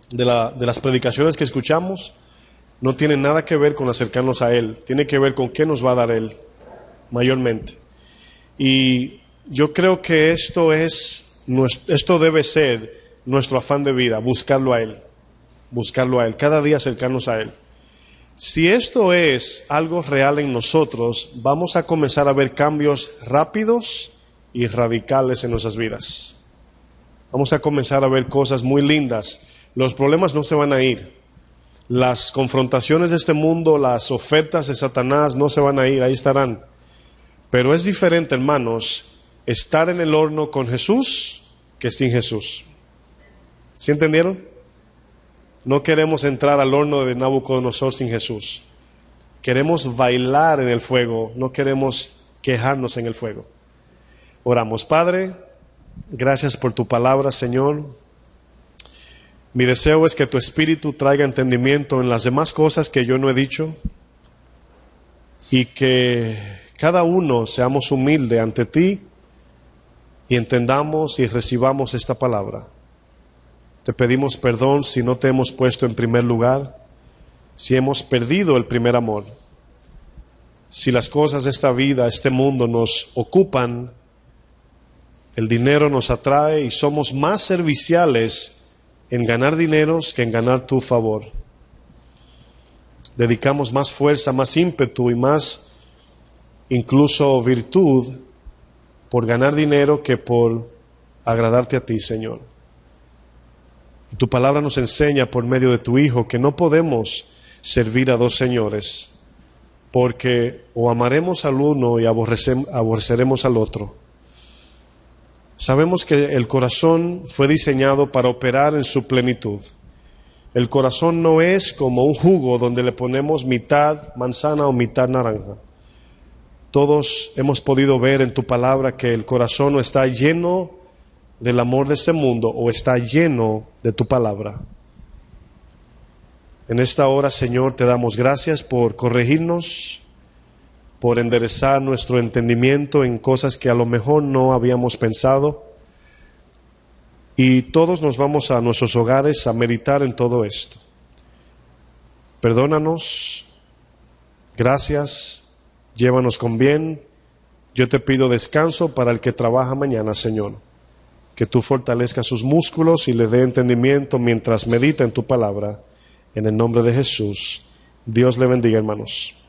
de las predicaciones que escuchamos no tienen nada que ver con acercarnos a Él, tiene que ver con qué nos va a dar Él, mayormente. Y yo creo que esto debe ser nuestro afán de vida, buscarlo a Él, cada día acercarnos a Él. Si esto es algo real en nosotros, vamos a comenzar a ver cambios rápidos y radicales en nuestras vidas. Vamos a comenzar a ver cosas muy lindas. Los problemas no se van a ir. Las confrontaciones de este mundo, las ofertas de Satanás no se van a ir, ahí estarán. Pero es diferente, hermanos, estar en el horno con Jesús que sin Jesús. ¿Sí entendieron? No queremos entrar al horno de Nabucodonosor sin Jesús. Queremos bailar en el fuego, no queremos quejarnos en el fuego. Oramos. Padre, gracias por tu palabra, Señor. Mi deseo es que tu Espíritu traiga entendimiento en las demás cosas que yo no he dicho y que cada uno seamos humildes ante ti y entendamos y recibamos esta palabra. Te pedimos perdón si no te hemos puesto en primer lugar, si hemos perdido el primer amor, si las cosas de esta vida, este mundo nos ocupan, el dinero nos atrae y somos más serviciales en ganar dineros que en ganar tu favor. Dedicamos más fuerza, más ímpetu y más incluso virtud por ganar dinero que por agradarte a ti, Señor. Tu palabra nos enseña por medio de tu Hijo que no podemos servir a dos señores, porque o amaremos al uno y aborreceremos al otro. Sabemos que el corazón fue diseñado para operar en su plenitud. El corazón no es como un jugo donde le ponemos mitad manzana o mitad naranja. Todos hemos podido ver en tu palabra que el corazón no está lleno del amor de este mundo o está lleno de tu palabra. En esta hora, Señor, te damos gracias por corregirnos, por enderezar nuestro entendimiento en cosas que a lo mejor no habíamos pensado. Y todos nos vamos a nuestros hogares a meditar en todo esto. Perdónanos, gracias, llévanos con bien. Yo te pido descanso para el que trabaja mañana, Señor. Que tú fortalezcas sus músculos y le dé entendimiento mientras medita en tu palabra. En el nombre de Jesús. Dios le bendiga, hermanos.